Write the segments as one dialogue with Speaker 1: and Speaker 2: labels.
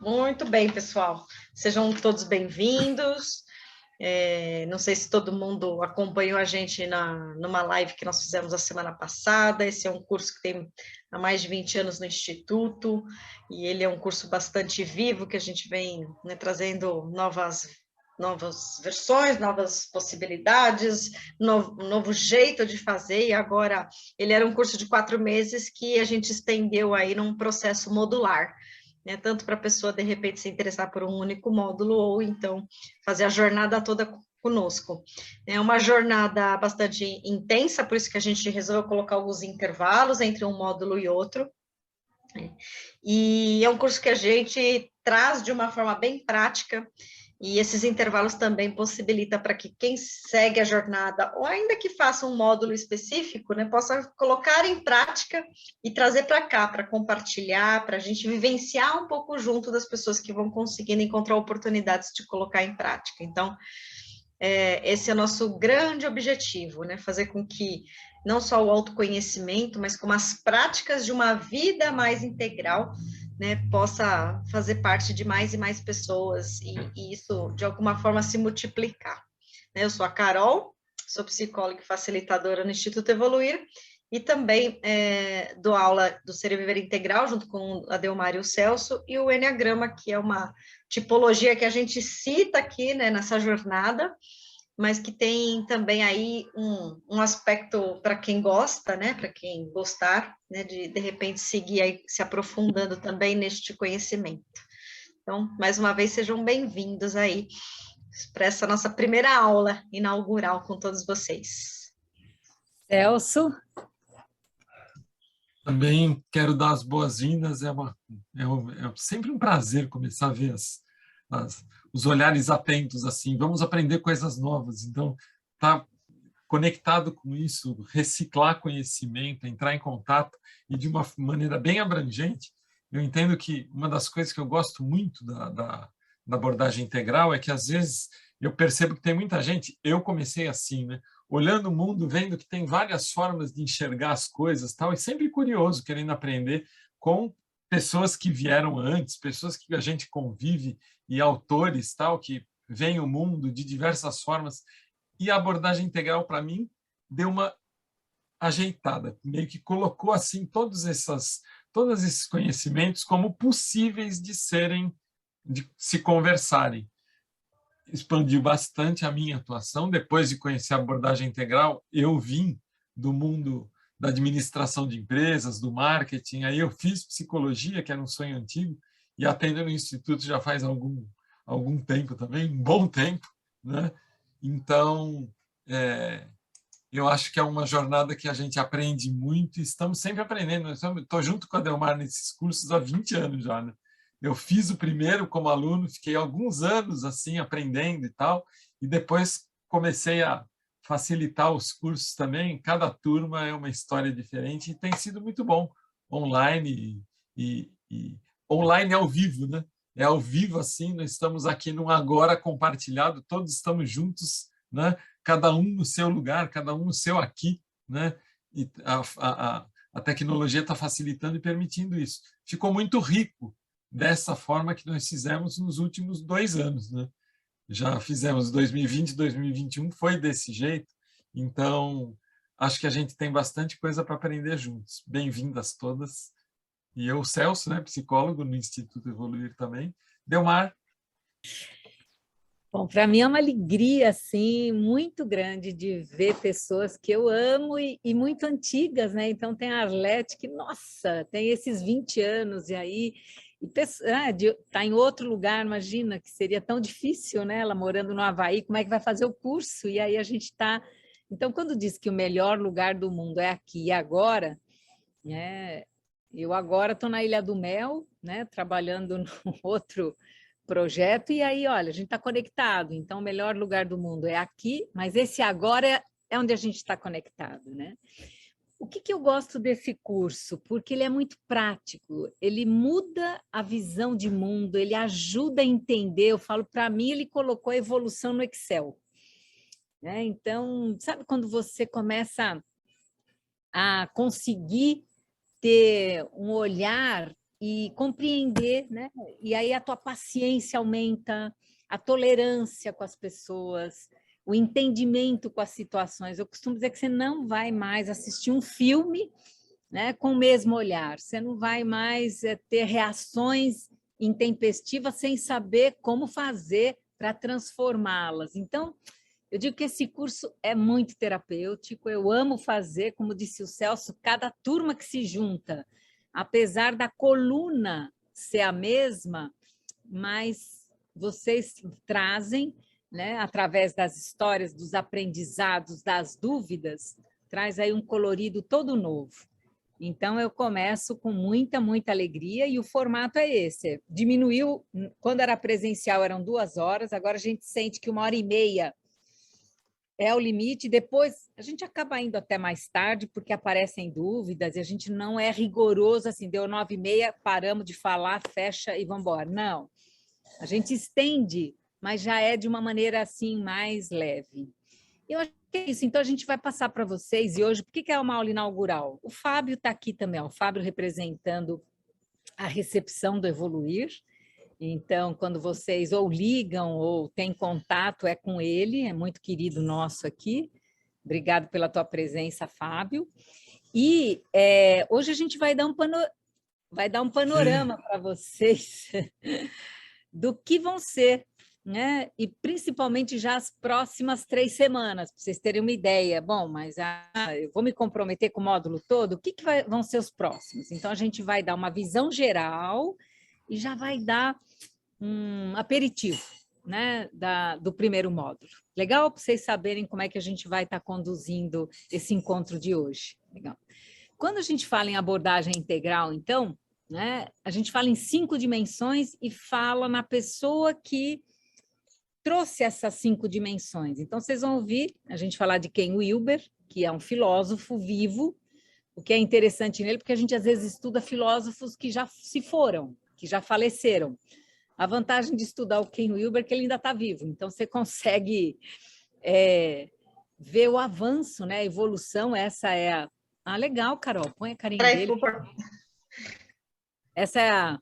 Speaker 1: Muito bem, pessoal. Sejam todos bem-vindos. Não sei se todo mundo acompanhou a gente numa live que nós fizemos a semana passada. Esse é um curso que tem há mais de 20 anos no Instituto, e ele é um curso bastante vivo, que a gente vem, né, trazendo novas versões, novas possibilidades, novo jeito de fazer, e agora ele era um curso de 4 meses que a gente estendeu aí num processo modular, né, tanto para a pessoa, de repente, se interessar por um único módulo, ou então fazer a jornada toda conosco. É uma jornada bastante intensa, por isso que a gente resolveu colocar alguns intervalos entre um módulo e outro, né? E é um curso que a gente traz de uma forma bem prática, e esses intervalos também possibilita para que quem segue a jornada, ou ainda que faça um módulo específico, né, possa colocar em prática e trazer para cá, para compartilhar, para a gente vivenciar um pouco junto das pessoas que vão conseguindo encontrar oportunidades de colocar em prática. Então, esse é o nosso grande objetivo, né, fazer com que não só o autoconhecimento, mas como as práticas de uma vida mais integral, né, possa fazer parte de mais e mais pessoas, e isso, de alguma forma, se multiplicar. Eu sou a Carol, sou psicóloga e facilitadora no Instituto Evoluir, e também dou aula do Ser e Viver Integral, junto com a Delmar e o Celso, e o Enneagrama, que é uma tipologia que a gente cita aqui, né, nessa jornada, mas que tem também aí um aspecto para quem gosta, né, para quem gostar, né, de repente seguir aí, se aprofundando também neste conhecimento. Então, mais uma vez, sejam bem-vindos aí para essa nossa primeira aula inaugural com todos vocês.
Speaker 2: Celso?
Speaker 3: Também quero dar as boas-vindas, é sempre um prazer começar a ver os olhares atentos assim, vamos aprender coisas novas, então tá conectado com isso, reciclar conhecimento, entrar em contato, e de uma maneira bem abrangente. Eu entendo que uma das coisas que eu gosto muito da abordagem integral é que, às vezes, eu percebo que tem muita gente, eu comecei assim, né? Olhando o mundo, vendo que tem várias formas de enxergar as coisas, tal, e sempre curioso, querendo aprender com pessoas que vieram antes, pessoas que a gente convive, e autores, tal, que veem o mundo de diversas formas. E a abordagem integral, para mim, deu uma ajeitada, meio que colocou assim todos esses conhecimentos como possíveis de se conversarem. Expandiu bastante a minha atuação. Depois de conhecer a abordagem integral, eu vim do mundo da administração de empresas, do marketing, aí eu fiz psicologia, que era um sonho antigo, e atendo no Instituto já faz algum tempo também, um bom tempo, né? Então, eu acho que é uma jornada que a gente aprende muito, e estamos sempre aprendendo. Estou junto com a Delmar nesses cursos há 20 anos já, né? Eu fiz o primeiro como aluno, fiquei alguns anos assim aprendendo e tal, e depois comecei a facilitar os cursos também. Cada turma é uma história diferente e tem sido muito bom, online e online ao vivo, né? É ao vivo assim, nós estamos aqui num agora compartilhado, todos estamos juntos, né? Cada um no seu lugar, cada um no seu aqui, né? E a tecnologia está facilitando e permitindo isso. Ficou muito rico dessa forma que nós fizemos nos últimos 2 anos, né? Já fizemos 2020, 2021, foi desse jeito. Então, acho que a gente tem bastante coisa para aprender juntos. Bem-vindas todas. E eu, Celso, né, psicólogo no Instituto Evoluir também. Delmar.
Speaker 2: Bom, para mim é uma alegria assim muito grande de ver pessoas que eu amo e muito antigas, né? Então tem a Arlete que, nossa, tem esses 20 anos e aí tá em outro lugar, imagina que seria tão difícil, né? Ela morando no Havaí, como é que vai fazer o curso? E aí a gente está. Então, quando diz que o melhor lugar do mundo é aqui e agora, né? Eu agora estou na Ilha do Mel, né? Trabalhando no outro projeto, e aí, olha, a gente está conectado, então o melhor lugar do mundo é aqui, mas esse agora é onde a gente está conectado, né? O que eu gosto desse curso? Porque ele é muito prático, ele muda a visão de mundo, ele ajuda a entender, eu falo, para mim, ele colocou a evolução no Excel, né? Então, sabe quando você começa a conseguir ter um olhar e compreender, né? E aí a tua paciência aumenta, a tolerância com as pessoas, o entendimento com as situações. Eu costumo dizer que você não vai mais assistir um filme, né, com o mesmo olhar, você não vai mais ter reações intempestivas sem saber como fazer para transformá-las. Então, eu digo que esse curso é muito terapêutico, eu amo fazer, como disse o Celso, cada turma que se junta, apesar da coluna ser a mesma, mas vocês trazem, né, através das histórias, dos aprendizados, das dúvidas, traz aí um colorido todo novo. Então, eu começo com muita, muita alegria e o formato é esse. Diminuiu, quando era presencial eram 2 horas, agora a gente sente que 1h30 é o limite, depois a gente acaba indo até mais tarde, porque aparecem dúvidas e a gente não é rigoroso, assim, deu 9h30, paramos de falar, fecha e vamos embora. Não, a gente estende, mas já é de uma maneira assim mais leve. Eu acho que é isso, então a gente vai passar para vocês, e hoje, por que é uma aula inaugural? O Fábio está aqui também, ó, o Fábio representando a recepção do Evoluir. Então, quando vocês ou ligam ou têm contato, é com ele, é muito querido nosso aqui. Obrigado pela tua presença, Fábio. E hoje a gente vai dar um panorama para vocês do que vão ser, né? E principalmente já as próximas 3 semanas, para vocês terem uma ideia. Bom, mas eu vou me comprometer com o módulo todo, o que vão ser os próximos? Então, a gente vai dar uma visão geral e já vai dar um aperitivo, né, do primeiro módulo. Legal? Para vocês saberem como é que a gente vai estar conduzindo esse encontro de hoje. Legal. Quando a gente fala em abordagem integral, então, né, a gente fala em 5 dimensões e fala na pessoa que trouxe essas 5 dimensões. Então, vocês vão ouvir a gente falar de Ken Wilber, que é um filósofo vivo, o que é interessante nele, porque a gente às vezes estuda filósofos que já se foram, que já faleceram. A vantagem de estudar o Ken Wilber é que ele ainda está vivo, então você consegue ver o avanço, né, a evolução. Essa é a... Ah, legal, Carol, põe a carinha dele. Essa é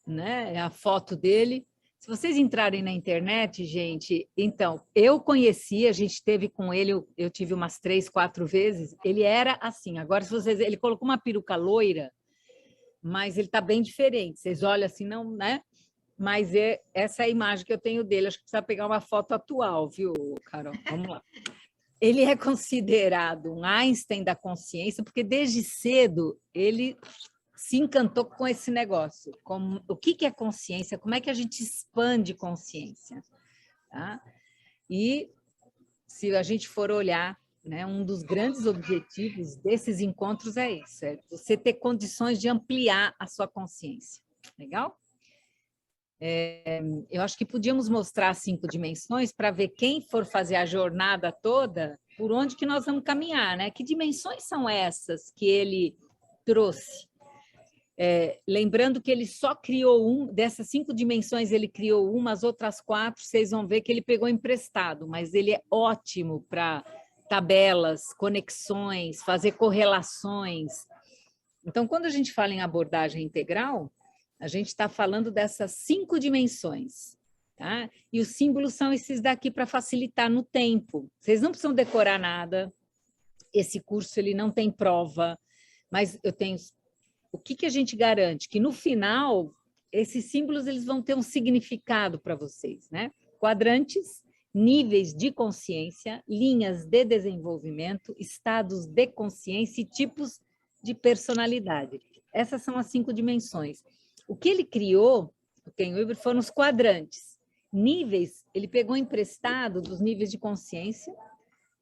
Speaker 2: né, a foto dele. Se vocês entrarem na internet, gente, então, eu conheci, a gente teve com ele, eu tive umas 3, 4 vezes, ele era assim, agora se vocês, ele colocou uma peruca loira, mas ele está bem diferente, vocês olham assim, não, né? Mas essa é a imagem que eu tenho dele, acho que precisa pegar uma foto atual, viu, Carol? Vamos lá. Ele é considerado um Einstein da consciência, porque desde cedo ele se encantou com esse negócio, com o que é consciência, como é que a gente expande consciência. Tá? E se a gente for olhar, né, um dos grandes objetivos desses encontros é isso, é você ter condições de ampliar a sua consciência. Legal? Eu acho que podíamos mostrar 5 dimensões para ver quem for fazer a jornada toda, por onde que nós vamos caminhar, né? Que dimensões são essas que ele trouxe? Lembrando que ele só criou dessas 5 dimensões, ele criou uma, as outras 4, vocês vão ver que ele pegou emprestado, mas ele é ótimo para tabelas, conexões, fazer correlações. Então, quando a gente fala em abordagem integral, a gente está falando dessas 5 dimensões, tá? E os símbolos são esses daqui para facilitar no tempo. Vocês não precisam decorar nada, esse curso ele não tem prova, mas eu tenho... O que a gente garante? Que no final, esses símbolos eles vão ter um significado para vocês, né? Quadrantes, níveis de consciência, linhas de desenvolvimento, estados de consciência e tipos de personalidade. Essas são as 5 dimensões. O que ele criou, o Ken Wilber, foram os quadrantes. Níveis, ele pegou emprestado dos níveis de consciência,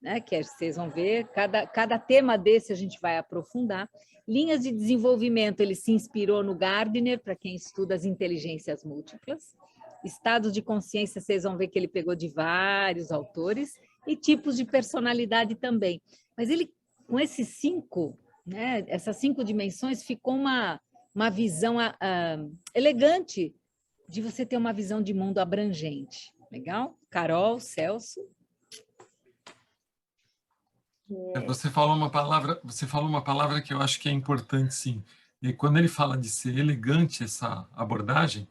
Speaker 2: né, que vocês vão ver, cada tema desse a gente vai aprofundar. Linhas de desenvolvimento, ele se inspirou no Gardner, para quem estuda as inteligências múltiplas. Estados de consciência, vocês vão ver que ele pegou de vários autores, e tipos de personalidade também. Mas ele, com esses 5, né, essas 5 dimensões, ficou uma visão elegante de você ter uma visão de mundo abrangente. Legal? Carol, Celso?
Speaker 3: Você falou uma palavra que eu acho que é importante, sim. E quando ele fala de ser elegante essa abordagem,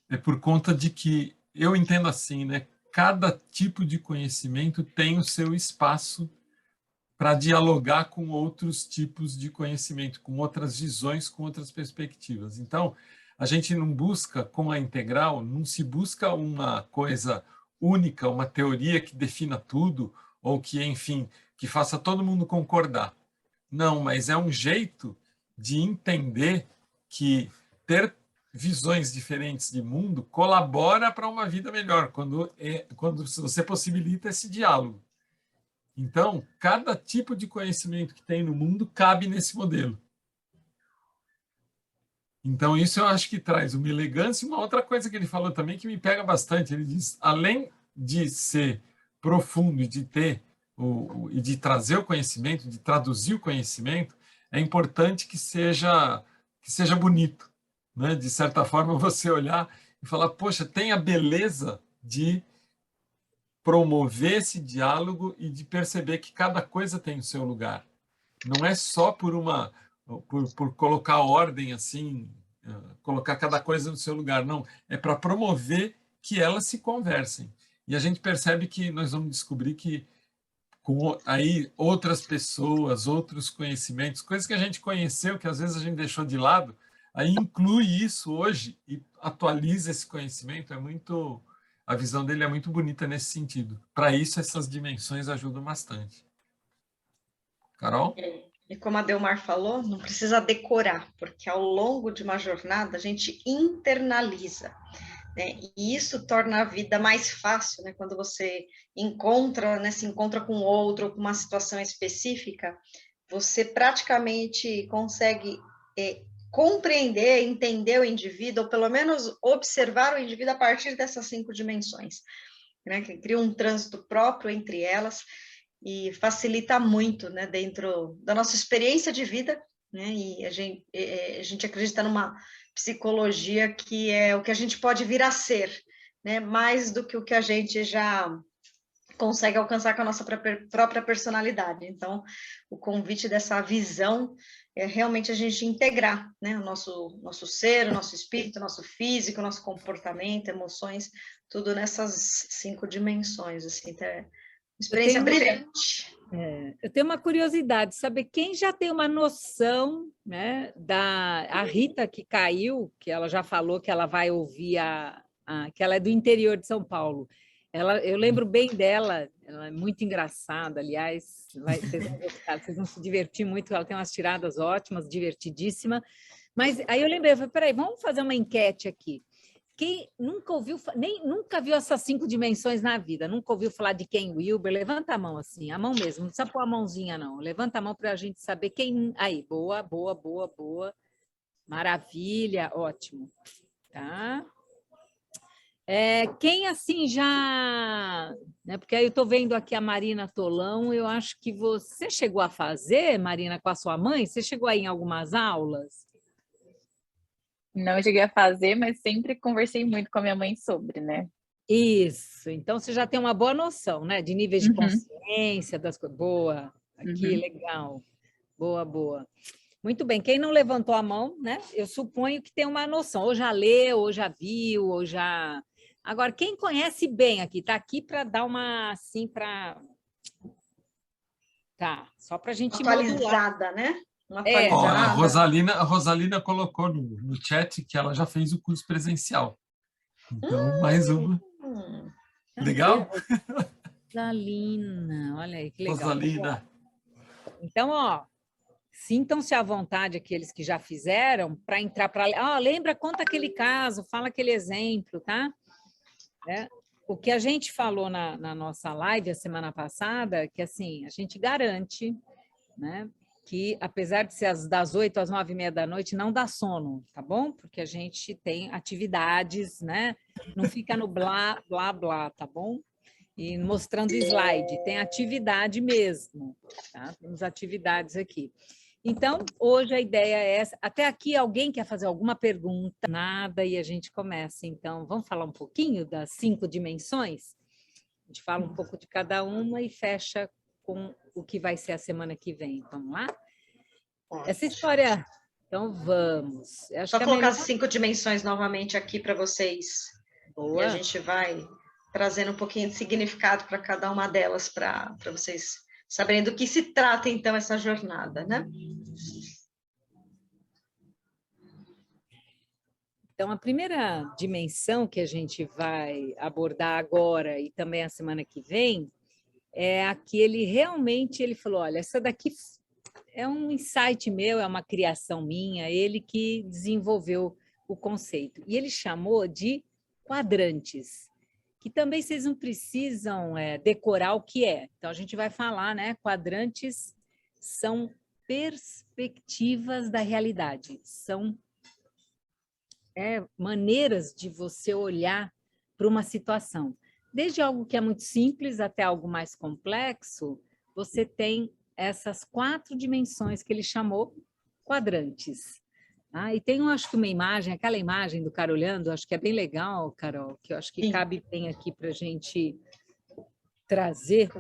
Speaker 3: é por conta de que eu entendo assim, né? Cada tipo de conhecimento tem o seu espaço para dialogar com outros tipos de conhecimento, com outras visões, com outras perspectivas. Então, a gente não busca, com a integral, não se busca uma coisa única, uma teoria que defina tudo, ou que, enfim, que faça todo mundo concordar. Não, mas é um jeito de entender que ter visões diferentes de mundo colabora para uma vida melhor, quando você possibilita esse diálogo. Então, cada tipo de conhecimento que tem no mundo cabe nesse modelo. Então, isso eu acho que traz uma elegância. E uma outra coisa que ele falou também que me pega bastante, ele diz, além de ser profundo e de ter e de trazer o conhecimento, de traduzir o conhecimento, é importante que seja bonito, né? De certa forma, você olhar e falar, poxa, tem a beleza de promover esse diálogo e de perceber que cada coisa tem o seu lugar. Não é só por colocar ordem assim, colocar cada coisa no seu lugar, não. É para promover que elas se conversem. E a gente percebe que nós vamos descobrir que com aí outras pessoas, outros conhecimentos, coisas que a gente conheceu, que às vezes a gente deixou de lado, aí inclui isso hoje e atualiza esse conhecimento. A visão dele é muito bonita nesse sentido. Para isso, essas dimensões ajudam bastante. Carol?
Speaker 1: E como a Delmar falou, não precisa decorar, porque ao longo de uma jornada a gente internaliza, né? E isso torna a vida mais fácil, né? Quando você encontra, né, se encontra com outro, com uma situação específica, você praticamente consegue compreender, entender o indivíduo, ou pelo menos observar o indivíduo a partir dessas 5 dimensões, né? Que cria um trânsito próprio entre elas e facilita muito, né, dentro da nossa experiência de vida, né? E a gente acredita numa psicologia que é o que a gente pode vir a ser, né? Mais do que o que a gente já consegue alcançar com a nossa própria personalidade. Então, o convite dessa visão é realmente a gente integrar, né, o nosso ser, o nosso espírito, o nosso físico, o nosso comportamento, emoções, tudo nessas 5 dimensões, assim, então é uma experiência brilhante.
Speaker 2: Eu tenho uma curiosidade, saber quem já tem uma noção, né, a Rita que caiu, que ela já falou que ela vai ouvir que ela é do interior de São Paulo. Eu lembro bem dela, ela é muito engraçada, aliás, vocês vão gostar, vocês vão se divertir muito, ela tem umas tiradas ótimas, divertidíssima. Mas aí eu lembrei, eu falei, peraí, vamos fazer uma enquete aqui. Quem nunca ouviu, nunca viu essas 5 dimensões na vida, nunca ouviu falar de Ken Wilber, levanta a mão assim, a mão mesmo, não precisa pôr a mãozinha não, levanta a mão para a gente saber quem... Aí, boa, boa, boa, boa, maravilha, ótimo, tá? Quem assim já... Né, porque aí eu estou vendo aqui a Marina Tolão, eu acho que você chegou a fazer, Marina, com a sua mãe? Você chegou aí em algumas aulas?
Speaker 4: Não cheguei a fazer, mas sempre conversei muito com a minha mãe sobre, né?
Speaker 2: Isso, então você já tem uma boa noção, né? De níveis de consciência, das coisas. Boa, aqui, legal. Boa, boa. Muito bem, quem não levantou a mão, né? Eu suponho que tem uma noção, ou já leu, ou já viu, ou já... Agora, quem conhece bem aqui, tá aqui para dar uma, assim, para... Tá, só para a gente
Speaker 1: atualizada, né?
Speaker 3: A Rosalina colocou no chat que ela já fez o curso presencial. Então, mais uma. Legal?
Speaker 2: Rosalina, olha aí, que legal.
Speaker 3: Rosalina.
Speaker 2: Então, ó, sintam-se à vontade aqueles que já fizeram para entrar para... lembra, conta aquele caso, fala aquele exemplo, tá? O que a gente falou na nossa live a semana passada, que assim, a gente garante, né, que apesar de ser das 8 às 9h30 da noite, não dá sono, tá bom? Porque a gente tem atividades, né? Não fica no blá, blá, blá, tá bom? E mostrando slide, tem atividade mesmo, tá? Temos atividades aqui. Então, hoje a ideia é essa. Até aqui, alguém quer fazer alguma pergunta? Nada, e a gente começa. Então, vamos falar um pouquinho das 5 dimensões? A gente fala um pouco de cada uma e fecha com o que vai ser a semana que vem. Vamos lá? Essa história Então, vamos. Eu acho
Speaker 1: Só
Speaker 2: que a
Speaker 1: colocar
Speaker 2: melhor...
Speaker 1: as 5 dimensões novamente aqui para vocês.
Speaker 2: Boa.
Speaker 1: E a gente vai trazendo um pouquinho de significado para cada uma delas, para vocês saberem do que se trata, então, essa jornada, né?
Speaker 2: Então, a primeira dimensão que a gente vai abordar agora e também a semana que vem é a que ele falou, olha, essa daqui é um insight meu, é uma criação minha, ele que desenvolveu o conceito. E ele chamou de quadrantes, que também vocês não precisam decorar o que é. Então, a gente vai falar, né? Quadrantes são perspectivas da realidade, são maneiras de você olhar para uma situação. Desde algo que é muito simples até algo mais complexo, você tem essas 4 dimensões que ele chamou quadrantes. E tem, acho que uma imagem, aquela imagem do cara olhando, acho que é bem legal, Carol, que eu acho que
Speaker 1: Sim.
Speaker 2: cabe bem aqui para a gente trazer,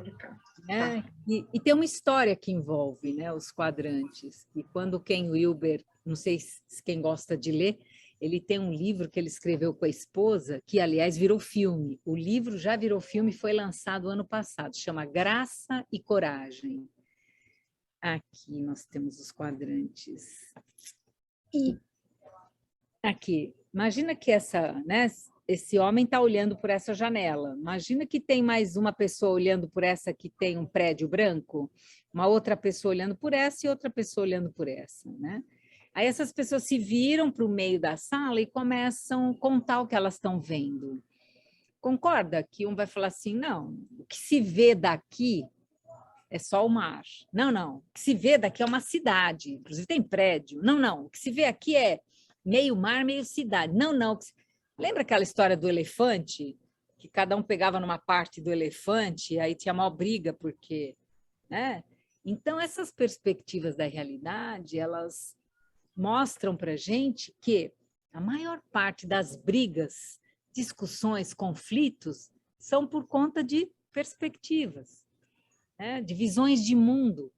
Speaker 2: né? E tem uma história que envolve, né, os quadrantes. E quando o Ken Wilber, não sei se quem gosta de ler, ele tem um livro que ele escreveu com a esposa, que, aliás, virou filme. O livro já virou filme e foi lançado ano passado. Chama Graça e Coragem. Aqui nós temos os quadrantes. E aqui, imagina que esse homem está olhando por essa janela. Imagina que tem mais uma pessoa olhando por essa que tem um prédio branco, uma outra pessoa olhando por essa e outra pessoa olhando por essa, né? Aí essas pessoas se viram para o meio da sala e começam a contar o que elas estão vendo. Concorda que um vai falar assim, não, o que se vê daqui é só o mar. Não, o que se vê daqui é uma cidade, inclusive tem prédio. Não, o que se vê aqui é meio mar, meio cidade. Não. Lembra aquela história do elefante? Que cada um pegava numa parte do elefante, e aí tinha maior briga, porque... né? Então, essas perspectivas da realidade, elas mostram para a gente que a maior parte das brigas, discussões, conflitos, são por conta de perspectivas, né? De visões de mundo.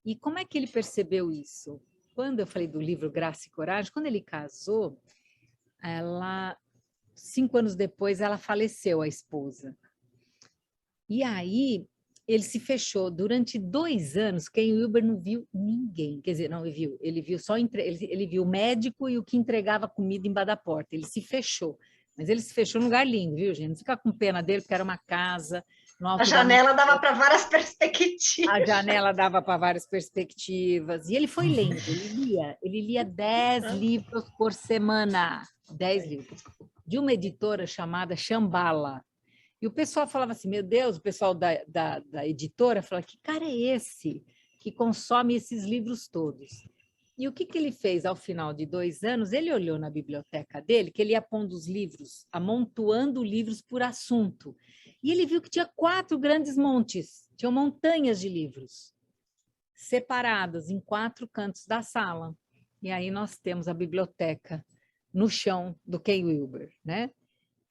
Speaker 2: E como é que ele percebeu isso? Quando eu falei do livro Graça e Coragem, quando ele casou, 5 anos depois, ela faleceu, a esposa. E aí, ele se fechou. Durante 2 anos, Ken Wilber não viu ninguém. Quer dizer, não, ele viu só ele viu o médico e o que entregava comida embaixo da porta. Ele se fechou. Mas ele se fechou num lugar lindo, viu, gente? Não fica com pena dele, porque era uma casa no alto
Speaker 1: A janela dava para várias perspectivas.
Speaker 2: A janela dava para várias perspectivas. E ele foi lendo, ele lia 10 livros por semana. 10 livros. De uma editora chamada Shambhala. E o pessoal falava assim, meu Deus, o pessoal da editora falava, que cara é esse que consome esses livros todos? E o que ele fez ao final de 2 anos? Ele olhou na biblioteca dele, que ele ia pondo os livros, amontoando livros por assunto. E ele viu que tinha 4 grandes montes, tinham montanhas de livros, separadas em 4 cantos da sala. E aí nós temos a biblioteca no chão do Ken Wilber, né?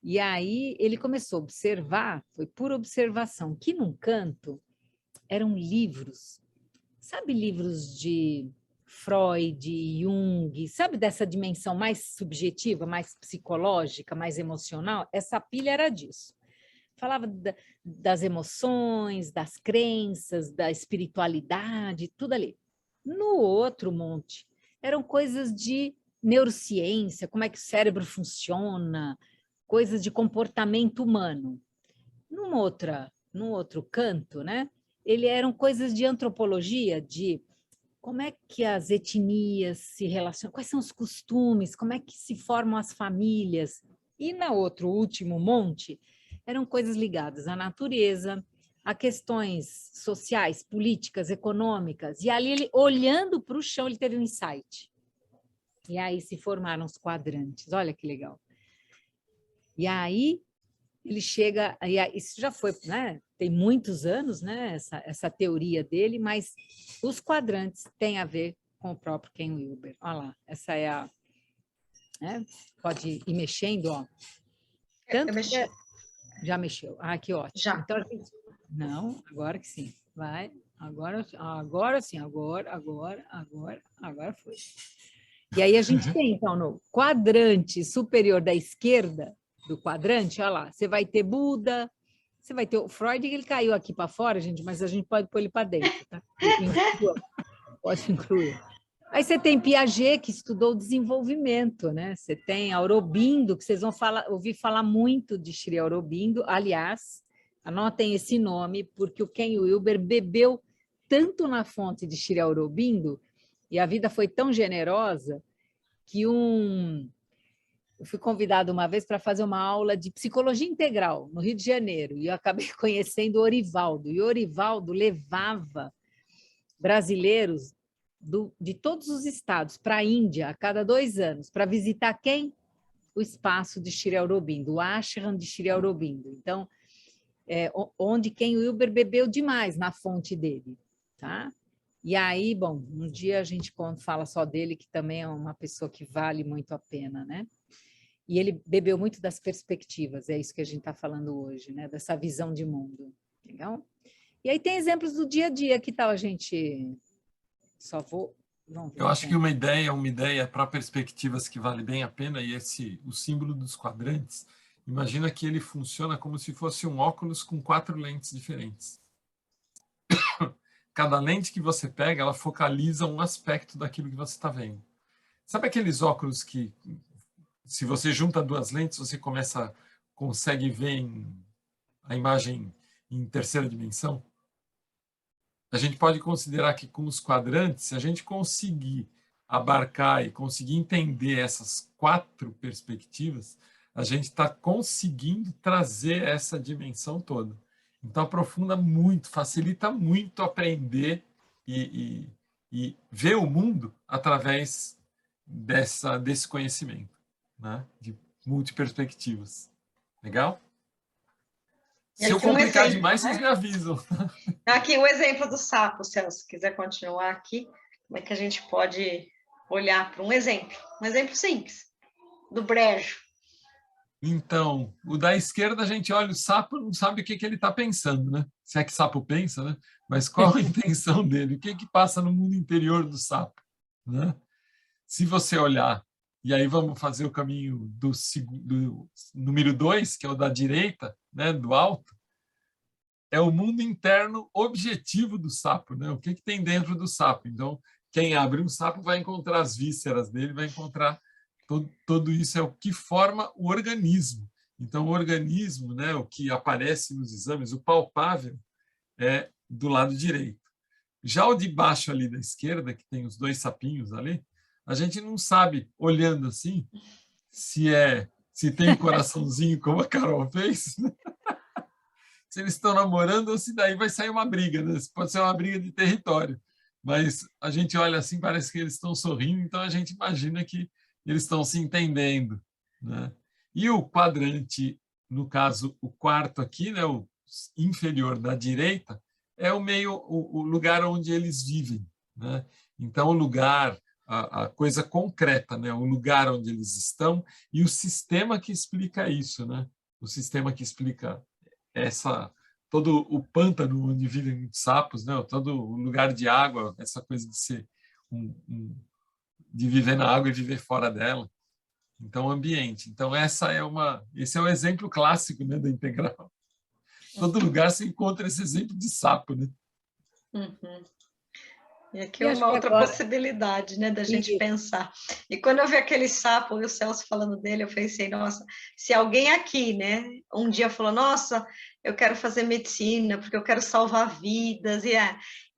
Speaker 2: E aí ele começou a observar, foi por observação, que num canto eram livros, sabe, livros de Freud, Jung, sabe, dessa dimensão mais subjetiva, mais psicológica, mais emocional? Essa pilha era disso. Falava das emoções, das crenças, da espiritualidade, tudo ali. No outro monte, eram coisas de neurociência, como é que o cérebro funciona, coisas de comportamento humano. Num outro canto, né? Eram coisas de antropologia, de como é que as etnias se relacionam, quais são os costumes, como é que se formam as famílias. E na último monte, eram coisas ligadas à natureza, a questões sociais, políticas, econômicas. E ali, ele, olhando para o chão, ele teve um insight. E aí se formaram os quadrantes. Olha que legal. E aí ele chega, isso já foi, né? Tem muitos anos, né? Essa teoria dele, mas os quadrantes têm a ver com o próprio Ken Wilber. Olha lá, essa é a, né? Pode ir mexendo, ó. Tanto que já mexeu. Ah, que ótimo.
Speaker 1: Já.
Speaker 2: Então, não, agora que sim. Vai. agora sim, agora foi. E aí a gente tem, então, no quadrante superior da esquerda do quadrante, olha lá, você vai ter Buda, você vai ter o Freud, ele caiu aqui para fora, gente, mas a gente pode pôr ele para dentro, tá? Pode incluir. Aí você tem Piaget, que estudou o desenvolvimento, né? Você tem Aurobindo, que vocês vão ouvir falar muito de Sri Aurobindo. Aliás, anotem esse nome, porque o Ken Wilber bebeu tanto na fonte de Sri Aurobindo, e a vida foi tão generosa, que eu fui convidada uma vez para fazer uma aula de psicologia integral no Rio de Janeiro, e eu acabei conhecendo o Orivaldo, e o Orivaldo levava brasileiros de todos os estados para a Índia a cada 2 anos, para visitar quem? O espaço de Sri Aurobindo, o ashram de Sri Aurobindo. Então, onde Ken Wilber bebeu demais na fonte dele, tá? E aí, bom, um dia a gente fala só dele, que também é uma pessoa que vale muito a pena, né? E ele bebeu muito das perspectivas, é isso que a gente está falando hoje, né? Dessa visão de mundo, legal? E aí tem exemplos do dia a dia, que tal a gente...
Speaker 3: Eu acho que uma ideia para perspectivas que vale bem a pena, e o símbolo dos quadrantes, imagina que ele funciona como se fosse um óculos com 4 lentes diferentes. Cada lente que você pega, ela focaliza um aspecto daquilo que você está vendo. Sabe aqueles óculos que, se você junta 2 lentes, você consegue ver a imagem em terceira dimensão? A gente pode considerar que com os quadrantes, se a gente conseguir abarcar e conseguir entender essas 4 perspectivas, a gente está conseguindo trazer essa dimensão toda. Então, aprofunda muito, facilita muito aprender e ver o mundo através desse conhecimento, né? De multiperspectivas. Legal? Se eu complicar demais, vocês me avisam.
Speaker 1: Aqui o exemplo do sapo, Celso, se quiser continuar aqui, como é que a gente pode olhar para um exemplo simples, do brejo.
Speaker 3: Então, o da esquerda, a gente olha o sapo e não sabe o que ele está pensando, né? Se é que sapo pensa, né? Mas qual a intenção dele? O que passa no mundo interior do sapo, né? Se você olhar, e aí vamos fazer o caminho do número 2, que é o da direita, né? Do alto, é o mundo interno objetivo do sapo, né? O que tem dentro do sapo. Então, quem abre um sapo vai encontrar as vísceras dele, vai encontrar tudo isso, é o que forma o organismo. Então, o organismo, né, o que aparece nos exames, o palpável, é do lado direito. Já o de baixo ali da esquerda, que tem os 2 sapinhos ali, a gente não sabe, olhando assim, se tem um coraçãozinho como a Carol fez, né? Se eles estão namorando ou se daí vai sair uma briga, né? Pode ser uma briga de território, mas a gente olha assim, parece que eles estão sorrindo, então a gente imagina que eles estão se entendendo, né? E o quadrante, no caso, o quarto aqui, né, o inferior da direita, é o lugar onde eles vivem, né? Então, o lugar, a coisa concreta, né? O lugar onde eles estão e o sistema que explica isso, né? O sistema que explica todo o pântano onde vivem os sapos, né? Todo o lugar de água, essa coisa de ser de viver na água e viver fora dela. Então, ambiente. Então, esse é o exemplo clássico, né, da integral. Todo lugar se encontra esse exemplo de sapo, né?
Speaker 1: Uhum. E aqui uma outra possibilidade, né, da gente pensar. E quando eu vi aquele sapo e o Celso falando dele, eu pensei, nossa, se alguém aqui, né, um dia falou, nossa, eu quero fazer medicina, porque eu quero salvar vidas, e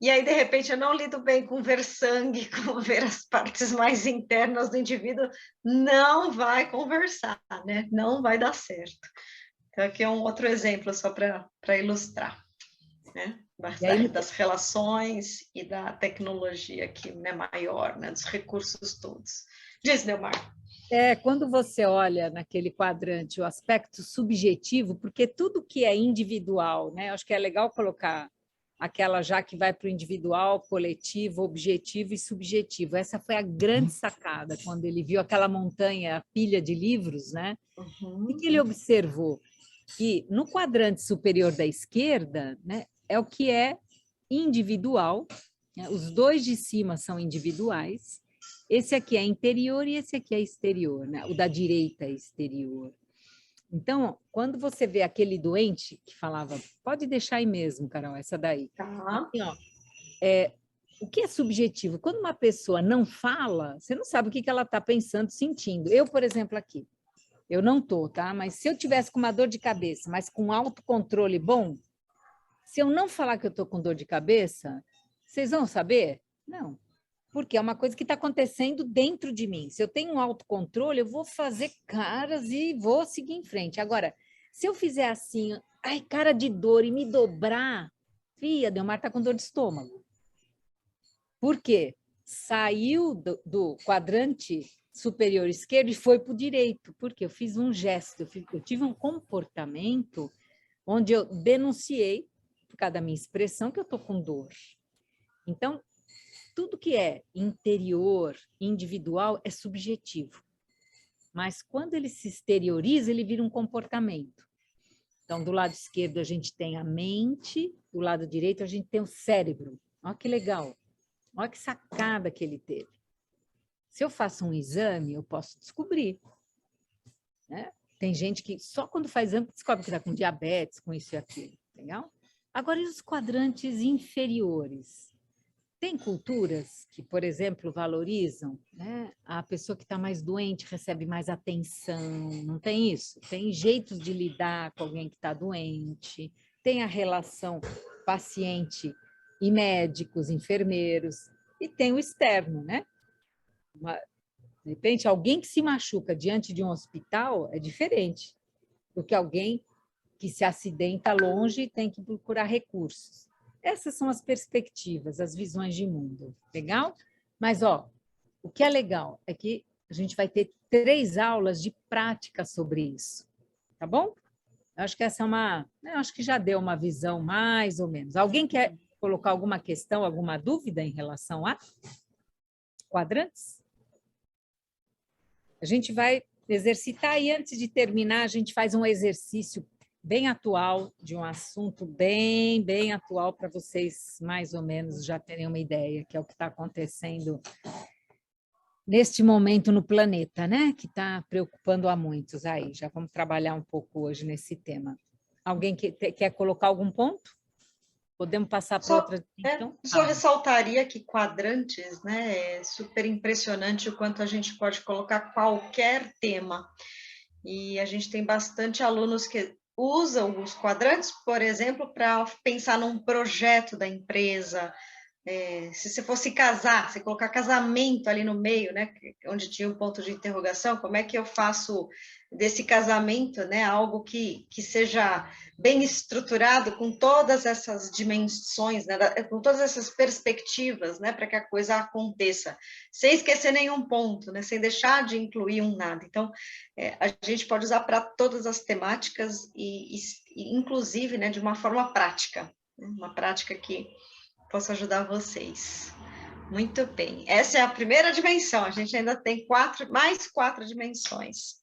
Speaker 1: aí, de repente, eu não lido bem com ver sangue, com ver as partes mais internas do indivíduo, não vai conversar, né, não vai dar certo. Então, aqui é um outro exemplo, só para ilustrar, né? Das relações e da tecnologia que é maior, né, dos recursos todos. Diz, Delmar.
Speaker 2: Quando você olha naquele quadrante o aspecto subjetivo, porque tudo que é individual, né, acho que é legal colocar aquela já que vai para o individual, coletivo, objetivo e subjetivo. Essa foi a grande sacada, quando ele viu aquela montanha, a pilha de livros, né? E que ele observou que no quadrante superior da esquerda, né, é o que é individual, né? Os dois de cima são individuais, esse aqui é interior e esse aqui é exterior, né? O da direita é exterior. Então, quando você vê aquele doente que falava, pode deixar aí mesmo, Carol, essa daí.
Speaker 1: Tá.
Speaker 2: Assim, ó, o que é subjetivo? Quando uma pessoa não fala, você não sabe o que ela está pensando, sentindo. Eu, por exemplo, aqui, eu não estou, tá? Mas se eu tivesse com uma dor de cabeça, mas com autocontrole bom, se eu não falar que eu estou com dor de cabeça, vocês vão saber? Não. Porque é uma coisa que está acontecendo dentro de mim. Se eu tenho um autocontrole, eu vou fazer caras e vou seguir em frente. Agora, se eu fizer assim, ai, cara de dor, e me dobrar, fia, Delmar está com dor de estômago. Por quê? Saiu do quadrante superior esquerdo e foi para o direito. Porque eu fiz um gesto, eu tive um comportamento onde eu denunciei, por causa da minha expressão, que eu estou com dor. Então, tudo que é interior, individual, é subjetivo. Mas quando ele se exterioriza, ele vira um comportamento. Então, do lado esquerdo, a gente tem a mente, do lado direito, a gente tem o cérebro. Olha que legal. Olha que sacada que ele teve. Se eu faço um exame, eu posso descobrir. Né? Tem gente que só quando faz exame descobre que está com diabetes, com isso e aquilo. Legal? Agora, e os quadrantes inferiores? Tem culturas que, por exemplo, valorizam, né? A pessoa que está mais doente recebe mais atenção, não tem isso? Tem jeitos de lidar com alguém que está doente, tem a relação paciente e médicos, enfermeiros, e tem o externo, né? De repente, alguém que se machuca diante de um hospital é diferente do que alguém que se acidenta longe e tem que procurar recursos. Essas são as perspectivas, as visões de mundo. Legal? Mas, ó, o que é legal é que a gente vai ter 3 aulas de prática sobre isso. Tá bom? Eu acho que essa é uma... Eu acho que já deu uma visão mais ou menos. Alguém quer colocar alguma questão, alguma dúvida em relação a quadrantes? A gente vai exercitar e antes de terminar, a gente faz um exercício bem atual, de um assunto bem atual, para vocês mais ou menos já terem uma ideia, que é o que está acontecendo neste momento no planeta, né? Que está preocupando a muitos aí. Já vamos trabalhar um pouco hoje nesse tema. Alguém quer colocar algum ponto? Podemos passar para outra então?
Speaker 1: Só ressaltaria que quadrantes, né? É super impressionante o quanto a gente pode colocar qualquer tema. E a gente tem bastante alunos que usam os quadrantes, por exemplo, para pensar num projeto da empresa. Se você fosse casar, você colocar casamento ali no meio, né, onde tinha um ponto de interrogação, como é que eu faço desse casamento, né, algo que seja bem estruturado com todas essas dimensões, né, com todas essas perspectivas, né, para que a coisa aconteça, sem esquecer nenhum ponto, né, sem deixar de incluir um nada. Então, a gente pode usar para todas as temáticas e inclusive, né, de uma forma prática, né, uma prática que posso ajudar vocês. Muito bem. Essa é a primeira dimensão. A gente ainda tem mais quatro dimensões.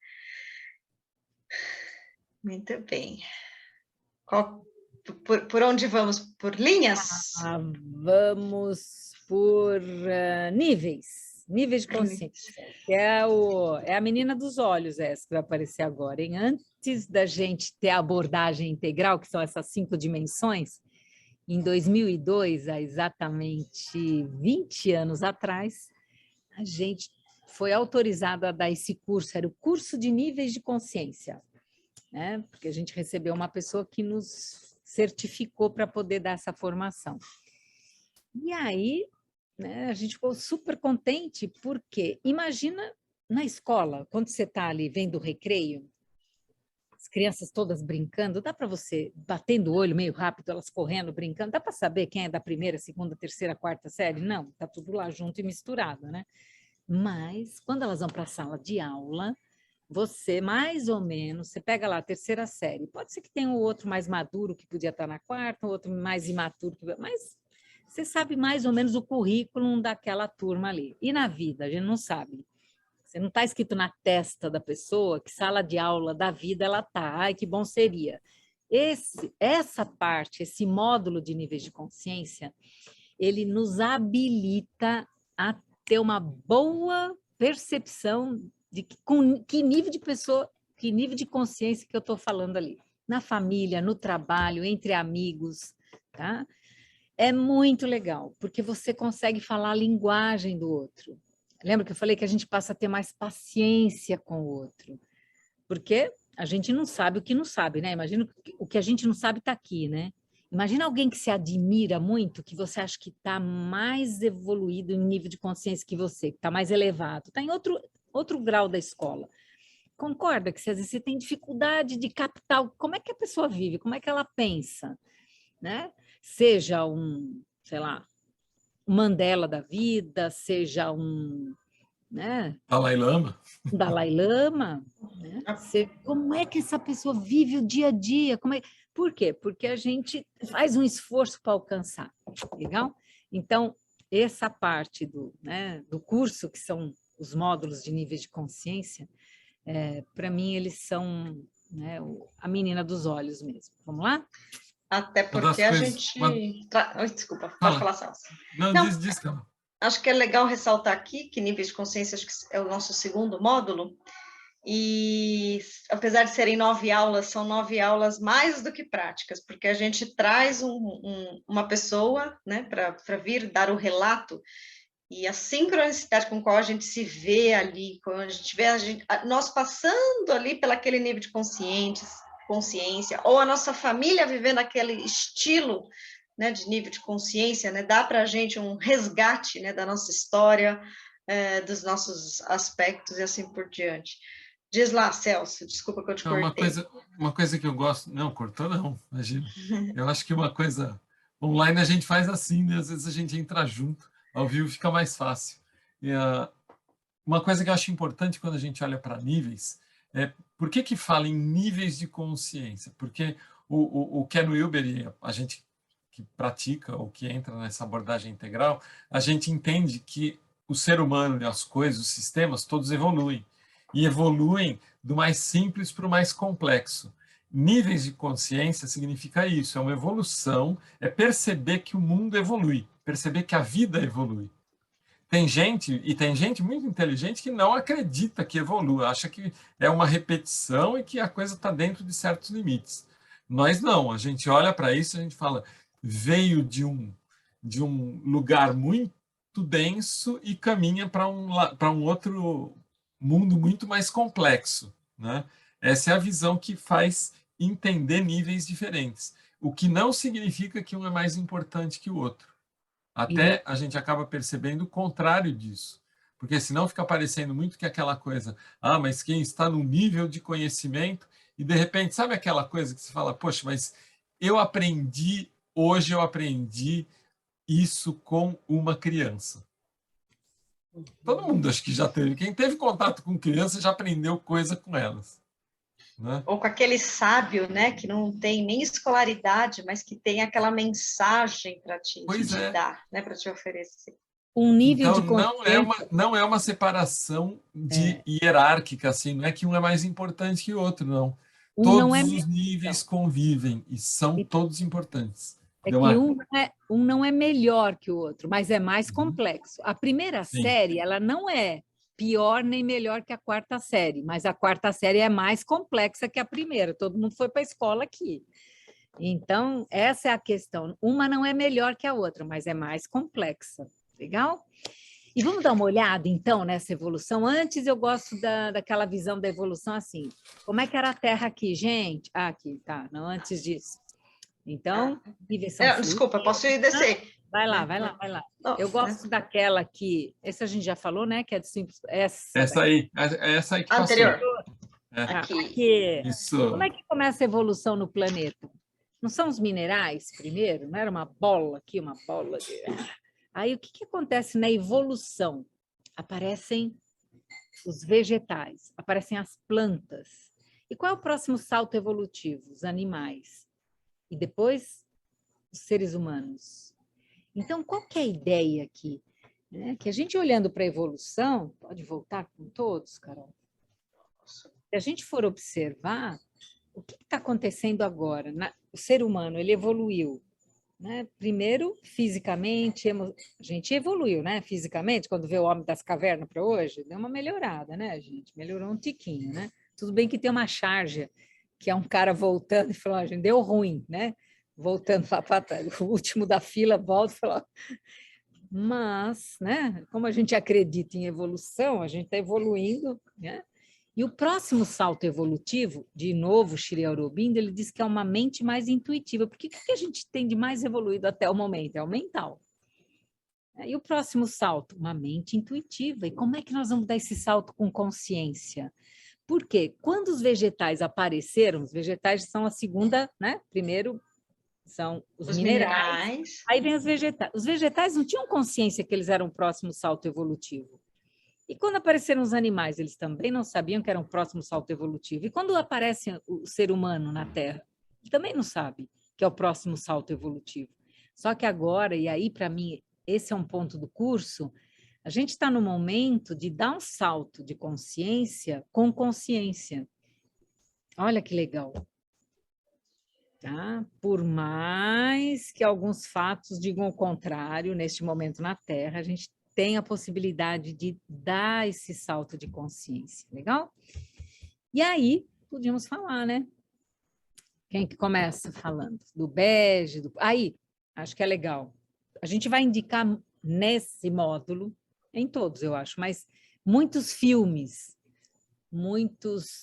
Speaker 1: Muito bem. Por onde vamos? Por linhas?
Speaker 2: Vamos por níveis de consciência. Que é a menina dos olhos, essa que vai aparecer agora. Hein? Antes da gente ter a abordagem integral, que são essas 5 dimensões, em 2002, há exatamente 20 anos atrás, a gente foi autorizado a dar esse curso, era o curso de níveis de consciência, né? Porque a gente recebeu uma pessoa que nos certificou para poder dar essa formação. E aí, né, a gente ficou super contente, porque imagina na escola, quando você está ali vendo o recreio, as crianças todas brincando, dá para você, batendo o olho meio rápido, elas correndo, brincando, dá para saber quem é da primeira, segunda, terceira, quarta série? Não, está tudo lá junto e misturado, né? Mas, quando elas vão para a sala de aula, você, mais ou menos, você pega lá a terceira série, pode ser que tenha um outro mais maduro que podia estar na quarta, um outro mais imaturo, mas você sabe mais ou menos o currículo daquela turma ali. E na vida, a gente não sabe. Você não está escrito na testa da pessoa que sala de aula da vida ela está. Ai, que bom seria. Essa parte, esse módulo de níveis de consciência, ele nos habilita a ter uma boa percepção de com que nível de pessoa, que nível de consciência que eu estou falando ali. Na família, no trabalho, entre amigos, tá? É muito legal, porque você consegue falar a linguagem do outro. Lembra que eu falei que a gente passa a ter mais paciência com o outro? Porque a gente não sabe o que não sabe, né? Imagina o que a gente não sabe está aqui, né? Imagina alguém que se admira muito, que você acha que está mais evoluído em nível de consciência que você, que está mais elevado, está em outro grau da escola. Concorda que às vezes você tem dificuldade de captar como é que a pessoa vive, como é que ela pensa, né? Seja sei lá, um Mandela da vida, seja né?
Speaker 3: Dalai Lama.
Speaker 2: Dalai Lama, né? Como é que essa pessoa vive o dia a dia? Por quê? Porque a gente faz um esforço para alcançar, legal? Então, essa parte do curso, que são os módulos de níveis de consciência, para mim, eles são, né, a menina dos olhos mesmo. Vamos lá?
Speaker 1: Até porque a gente... Desculpa, pode falar, Celso.
Speaker 3: Não, diz, cara.
Speaker 1: Acho que é legal ressaltar aqui que níveis de consciência acho que é o nosso segundo módulo, e apesar de serem 9 aulas, são 9 aulas mais do que práticas, porque a gente traz uma pessoa, né, para vir dar o relato, e a sincronicidade com qual a gente se vê ali, quando a gente vê nós passando ali pelaquele nível de consciência, ou a nossa família vivendo aquele estilo, né, de nível de consciência, né, dá para a gente um resgate, né, da nossa história, dos nossos aspectos e assim por diante. Diz lá, Celso, desculpa que eu te cortei.
Speaker 3: Uma coisa que eu gosto... Não, cortou não, imagina. Eu acho que uma coisa... Online a gente faz assim, né? Às vezes a gente entra junto, ao vivo fica mais fácil. E, uma coisa que eu acho importante quando a gente olha para níveis é por que fala em níveis de consciência? Porque o Ken Wilber e a gente que pratica ou que entra nessa abordagem integral, a gente entende que o ser humano, as coisas, os sistemas, todos evoluem. E evoluem do mais simples para o mais complexo. Níveis de consciência significa isso, é uma evolução, é perceber que o mundo evolui, perceber que a vida evolui. Tem gente muito inteligente que não acredita que evolui, acha que é uma repetição e que a coisa está dentro de certos limites. Nós não, a gente olha para isso e a gente fala, veio de um lugar muito denso e caminha para um outro mundo muito mais complexo, né? Essa é a visão que faz entender níveis diferentes, o que não significa que um é mais importante que o outro. Até a gente acaba percebendo o contrário disso, porque senão fica parecendo muito que aquela coisa, mas quem está no nível de conhecimento, e de repente, sabe aquela coisa que você fala, poxa, mas hoje eu aprendi isso com uma criança. Todo mundo acho que já teve, quem teve contato com criança já aprendeu coisa com elas. Né?
Speaker 1: Ou com aquele sábio, né, que não tem nem escolaridade, mas que tem aquela mensagem para te dar, né, para te oferecer.
Speaker 2: Um nível
Speaker 3: então,
Speaker 2: de consciência...
Speaker 3: não é uma separação hierárquica, assim, não é que um é mais importante que o outro, não. Todos os níveis convivem e são todos importantes.
Speaker 2: É que um não é melhor que o outro, mas é mais complexo. A primeira série, ela não é pior nem melhor que a quarta série, mas a quarta série é mais complexa que a primeira. Todo mundo foi para a escola aqui. Então, essa é a questão. Uma não é melhor que a outra, mas é mais complexa. Legal? E vamos dar uma olhada, então, nessa evolução. Antes, eu gosto daquela visão da evolução assim. Como é que era a Terra aqui, gente? Aqui, tá. Não, antes disso. Então, níveis são
Speaker 1: desculpa, posso ir descer.
Speaker 2: Vai lá. Não, eu gosto daquela que... Essa a gente já falou, né? Que é de simples...
Speaker 3: Essa aí que
Speaker 1: anterior.
Speaker 3: Passou.
Speaker 2: Aqui.
Speaker 3: Isso.
Speaker 2: Como é que começa a evolução no planeta? Não são os minerais primeiro? Não era uma bola aqui, uma bola de... Aí, o que acontece na evolução? Aparecem os vegetais, aparecem as plantas. E qual é o próximo salto evolutivo? Os animais. E depois, os seres humanos. Então, qual que é a ideia aqui? Que a gente olhando para a evolução, pode voltar com todos, Carol? Se a gente for observar, o que está acontecendo agora? O ser humano, ele evoluiu, né? Primeiro, fisicamente, a gente evoluiu, né? Fisicamente, quando vê o homem das cavernas para hoje, deu uma melhorada, né, gente? Melhorou um tiquinho, né? Tudo bem que tem uma charge, que é um cara voltando e falou, a gente deu ruim, né? Voltando lá para trás, o último da fila volta e falou, mas, né? Como a gente acredita em evolução, a gente está evoluindo, né? E o próximo salto evolutivo, de novo, Sri Aurobindo, ele diz que é uma mente mais intuitiva, porque o que a gente tem de mais evoluído até o momento? É o mental. E o próximo salto? Uma mente intuitiva. E como é que nós vamos dar esse salto com consciência? Porque quando os vegetais apareceram, os vegetais são a segunda, né? Primeiro são os minerais, aí vem os vegetais. Os vegetais não tinham consciência que eles eram o próximo salto evolutivo. E quando apareceram os animais, eles também não sabiam que era um próximo salto evolutivo. E quando aparece o ser humano na Terra, ele também não sabe que é o próximo salto evolutivo. Só que agora, e aí para mim esse é um ponto do curso, a gente está no momento de dar um salto de consciência com consciência. Olha que legal. Tá? Por mais que alguns fatos digam o contrário, neste momento na Terra, a gente tem a possibilidade de dar esse salto de consciência, legal? E aí, podíamos falar, né? Quem que começa falando? Do bege, Aí, acho que é legal. A gente vai indicar nesse módulo, em todos, eu acho, mas muitos filmes,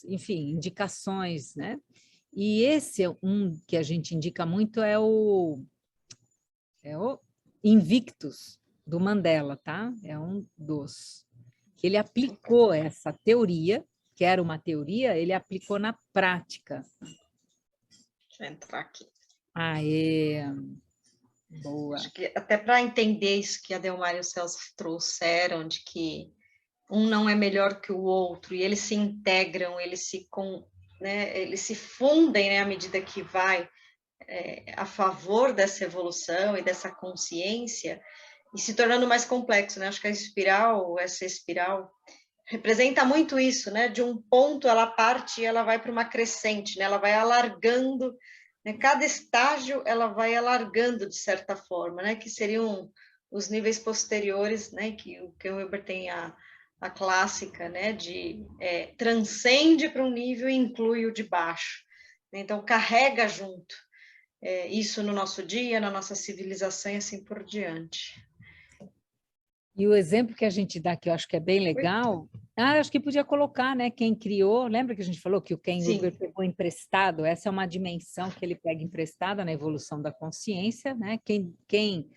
Speaker 2: enfim, indicações, né? E esse é um que a gente indica muito, é o Invictus, do Mandela, tá? É um dos. Ele aplicou essa teoria, que era uma teoria, ele aplicou na prática.
Speaker 1: Deixa eu entrar aqui.
Speaker 2: Aê, boa.
Speaker 1: Acho que até para entender isso que a Delmar e o Celso trouxeram, de que um não é melhor que o outro, e eles se integram, eles se fundem, né, à medida que vai a favor dessa evolução e dessa consciência, e se tornando mais complexo, né? Acho que essa espiral, representa muito isso, né? De um ponto ela parte e ela vai para uma crescente, né? Ela vai alargando, né? Cada estágio ela vai alargando de certa forma, né? Que seriam os níveis posteriores, né? Que o Weber tem a clássica, né? De transcende para um nível e inclui o de baixo. Então carrega junto isso no nosso dia, na nossa civilização e assim por diante.
Speaker 2: E o exemplo que a gente dá, que eu acho que é bem legal, acho que podia colocar, né? Quem criou, lembra que a gente falou que o Ken Wilber pegou emprestado? Essa é uma dimensão que ele pega emprestada na evolução da consciência, né? Quem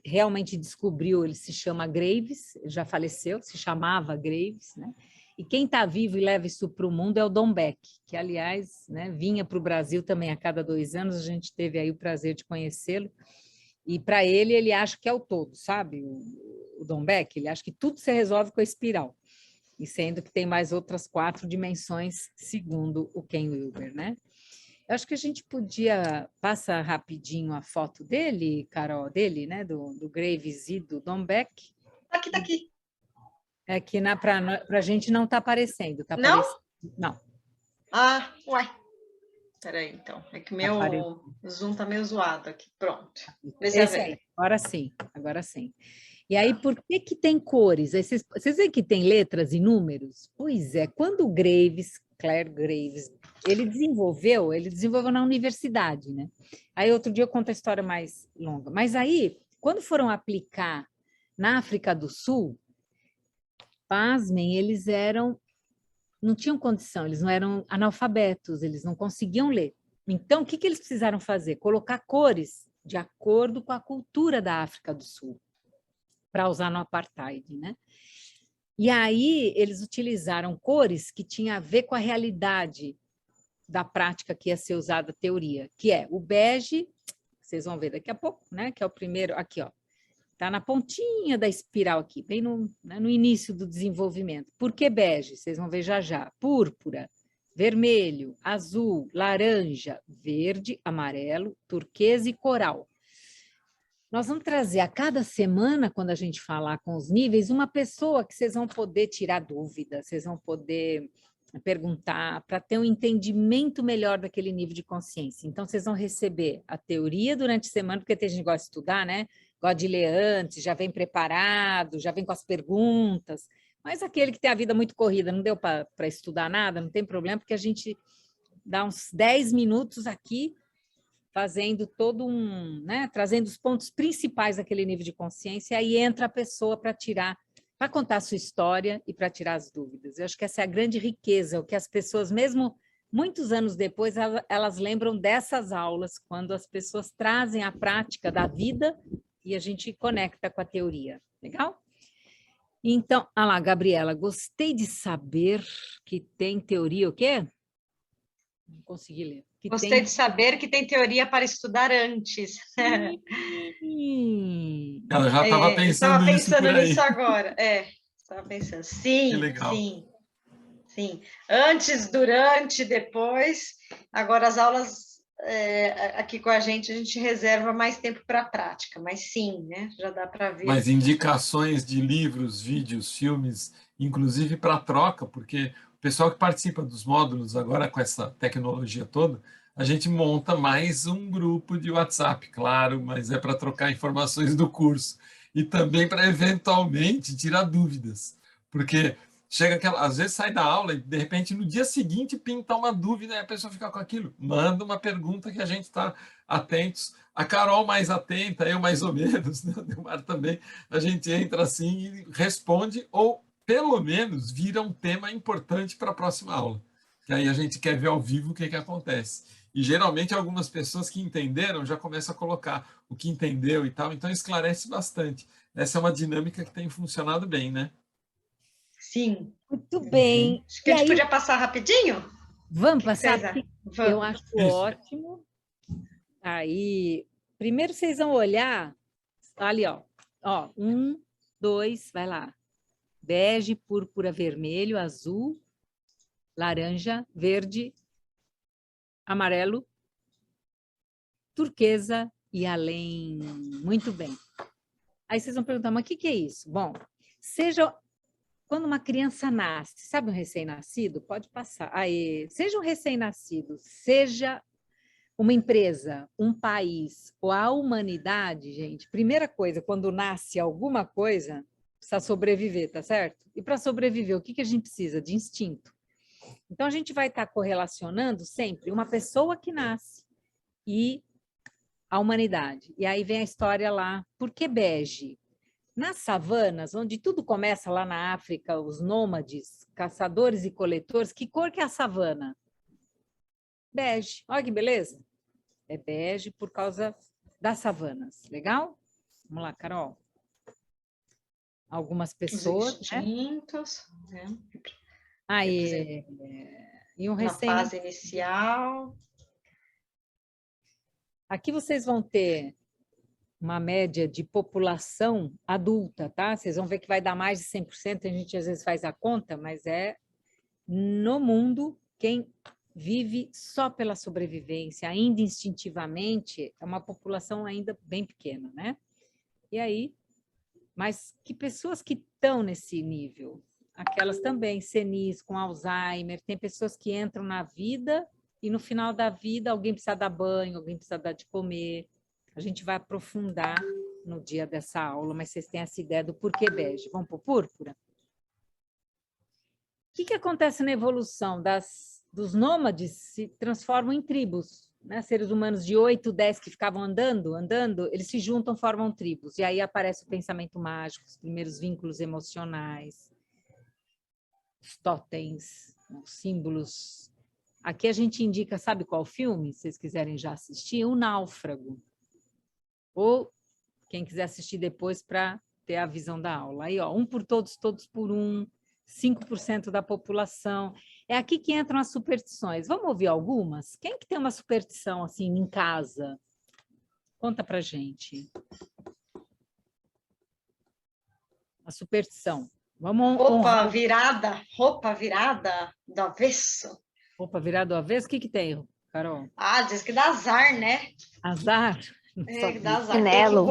Speaker 2: realmente descobriu, ele se chama Graves, ele já faleceu, se chamava Graves, né? E quem está vivo e leva isso para o mundo é o Don Beck, que, aliás, né, vinha para o Brasil também a cada 2 anos, a gente teve aí o prazer de conhecê-lo. E para ele acha que é o todo, sabe? O Don Beck, ele acha que tudo se resolve com a espiral. E sendo que tem mais outras 4 dimensões, segundo o Ken Wilber, né? Eu acho que a gente podia passar rapidinho a foto dele, Carol, dele, né? Do Graves e do Don Beck.
Speaker 1: Tá aqui.
Speaker 2: É que para a gente não está aparecendo. Tá
Speaker 1: não?
Speaker 2: Aparecendo. Não.
Speaker 1: Ah, uai. Peraí, então. É que meu Zoom tá meio zoado aqui. Pronto.
Speaker 2: Agora sim. E aí, por que tem cores? Aí vocês veem que tem letras e números? Pois é, quando o Clare Graves, ele desenvolveu na universidade, né? Aí outro dia eu conto a história mais longa. Mas aí, quando foram aplicar na África do Sul, pasmem, eles não tinham condição, eles não eram analfabetos, eles não conseguiam ler. Então, o que eles precisaram fazer? Colocar cores de acordo com a cultura da África do Sul, para usar no apartheid, né? E aí eles utilizaram cores que tinham a ver com a realidade da prática que ia ser usada a teoria, que é o bege, vocês vão ver daqui a pouco, né? Que é o primeiro, aqui, ó. Está na pontinha da espiral aqui, bem no início do desenvolvimento. Por que bege? Vocês vão ver já já. Púrpura, vermelho, azul, laranja, verde, amarelo, turquesa e coral. Nós vamos trazer a cada semana, quando a gente falar com os níveis, uma pessoa que vocês vão poder tirar dúvidas, vocês vão poder perguntar, para ter um entendimento melhor daquele nível de consciência. Então, vocês vão receber a teoria durante a semana, porque tem gente que gosta de estudar, né? Gosta de ler antes, já vem preparado, já vem com as perguntas. Mas aquele que tem a vida muito corrida, não deu para estudar nada, não tem problema, porque a gente dá uns 10 minutos aqui, fazendo todo né? Trazendo os pontos principais daquele nível de consciência, e aí entra a pessoa para contar a sua história e para tirar as dúvidas. Eu acho que essa é a grande riqueza, o que as pessoas, mesmo muitos anos depois, elas lembram dessas aulas, quando as pessoas trazem a prática da vida e a gente conecta com a teoria. Legal? Então, lá, Gabriela, gostei de saber que tem teoria, o quê? Não consegui ler.
Speaker 1: Gostei de saber que tem teoria para estudar antes.
Speaker 3: Ela já estava pensando
Speaker 1: nisso agora. Estava pensando. Sim,
Speaker 3: que legal.
Speaker 1: Sim. Antes, durante, depois. Agora, as aulas aqui com a gente reserva mais tempo para a prática. Mas sim, né? Já dá para ver.
Speaker 3: Mas indicações de livros, vídeos, filmes, inclusive para troca, porque o pessoal que participa dos módulos agora com essa tecnologia toda, a gente monta mais um grupo de WhatsApp, claro, mas é para trocar informações do curso e também para eventualmente tirar dúvidas, porque às vezes sai da aula e de repente no dia seguinte pinta uma dúvida e a pessoa fica com aquilo, manda uma pergunta que a gente está atentos, a Carol mais atenta, eu mais ou menos, né? O Delmar também, a gente entra assim e responde ou pelo menos vira um tema importante para a próxima aula, que aí a gente quer ver ao vivo o que acontece. E geralmente algumas pessoas que entenderam já começam a colocar o que entendeu e tal, então esclarece bastante. Essa é uma dinâmica que tem funcionado bem, né?
Speaker 1: Sim.
Speaker 2: Muito bem.
Speaker 1: Acho que a gente podia passar rapidinho?
Speaker 2: Vamos passar?
Speaker 1: Vamos.
Speaker 2: Eu acho ótimo. Aí, primeiro vocês vão olhar ali, ó. 1, 2, vai lá. Bege, púrpura, vermelho, azul, laranja, verde, amarelo, turquesa e além. Muito bem. Aí vocês vão perguntar, mas o que é isso? Bom, quando uma criança nasce, sabe um recém-nascido? Pode passar. Aí, seja um recém-nascido, seja uma empresa, um país ou a humanidade, gente, primeira coisa, quando nasce alguma coisa, precisa sobreviver, tá certo? E para sobreviver, o que a gente precisa? De instinto. Então, a gente vai estar correlacionando sempre uma pessoa que nasce e a humanidade. E aí vem a história lá, por que bege? Nas savanas, onde tudo começa lá na África, os nômades, caçadores e coletores, que cor que é a savana? Bege. Olha que beleza. É bege por causa das savanas. Legal? Vamos lá, Carol. Algumas pessoas,
Speaker 1: instintos, né?
Speaker 2: Aí, e um
Speaker 1: na fase inicial.
Speaker 2: Aqui vocês vão ter uma média de população adulta, tá? Vocês vão ver que vai dar mais de 100%, a gente às vezes faz a conta, mas é no mundo quem vive só pela sobrevivência, ainda instintivamente, é uma população ainda bem pequena, né? E aí, mas que pessoas que estão nesse nível? Aquelas também, senis, com Alzheimer, tem pessoas que entram na vida e no final da vida alguém precisa dar banho, alguém precisa dar de comer. A gente vai aprofundar no dia dessa aula, mas vocês têm essa ideia do porquê bege. Vamos para o púrpura? O que acontece na evolução? Dos nômades se transformam em tribos, né? Seres humanos de 8, 10 que ficavam andando, eles se juntam, formam tribos. E aí aparece o pensamento mágico, os primeiros vínculos emocionais, os totens, os símbolos. Aqui a gente indica, sabe qual filme? Se vocês quiserem já assistir, O Náufrago. Ou quem quiser assistir depois para ter a visão da aula. Aí, ó, um por todos, todos por um, 5% da população. É aqui que entram as superstições. Vamos ouvir algumas? Quem que tem uma superstição assim em casa? Conta pra gente. A superstição. Vamos
Speaker 1: roupa virada do avesso.
Speaker 2: Roupa virada do avesso? O que tem, Carol?
Speaker 1: Diz que dá azar, né?
Speaker 2: Azar?
Speaker 1: Dá azar.
Speaker 5: Chinelo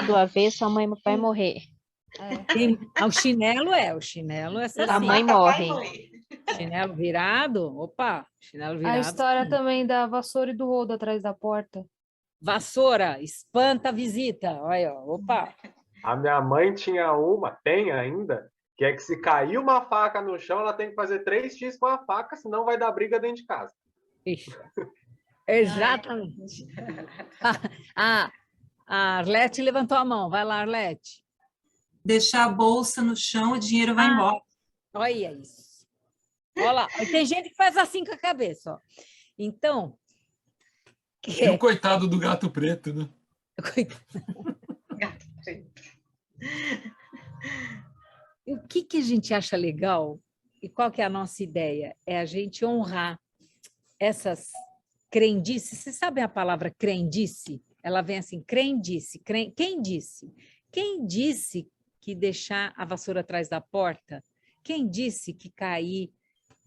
Speaker 5: do avesso, a mãe vai morrer.
Speaker 2: O chinelo é
Speaker 5: a mãe morre.
Speaker 2: Chinelo virado? Opa, chinelo
Speaker 6: A
Speaker 2: virado.
Speaker 6: história
Speaker 2: sim.
Speaker 6: também da vassoura e do rodo atrás da porta.
Speaker 2: Vassoura, espanta a visita. Olha, ó, opa.
Speaker 7: A minha mãe tinha uma, tem ainda, que é que se cair uma faca no chão, ela tem que fazer 3x com a faca, senão vai dar briga dentro de casa.
Speaker 2: Ixi, exatamente. A Arlete levantou a mão. Vai lá, Arlete.
Speaker 8: Deixar a bolsa no chão, o dinheiro vai embora.
Speaker 2: Olha isso. Olha lá. Tem gente que faz assim com a cabeça. Ó. Então...
Speaker 3: E o coitado do gato preto, né?
Speaker 1: Gato preto.
Speaker 2: E o que a gente acha legal e qual que é a nossa ideia? É a gente honrar essas crendices. Você sabe a palavra crendice? Ela vem assim, crendice. Quem disse? Quem disse que deixar a vassoura atrás da porta? Quem disse que cair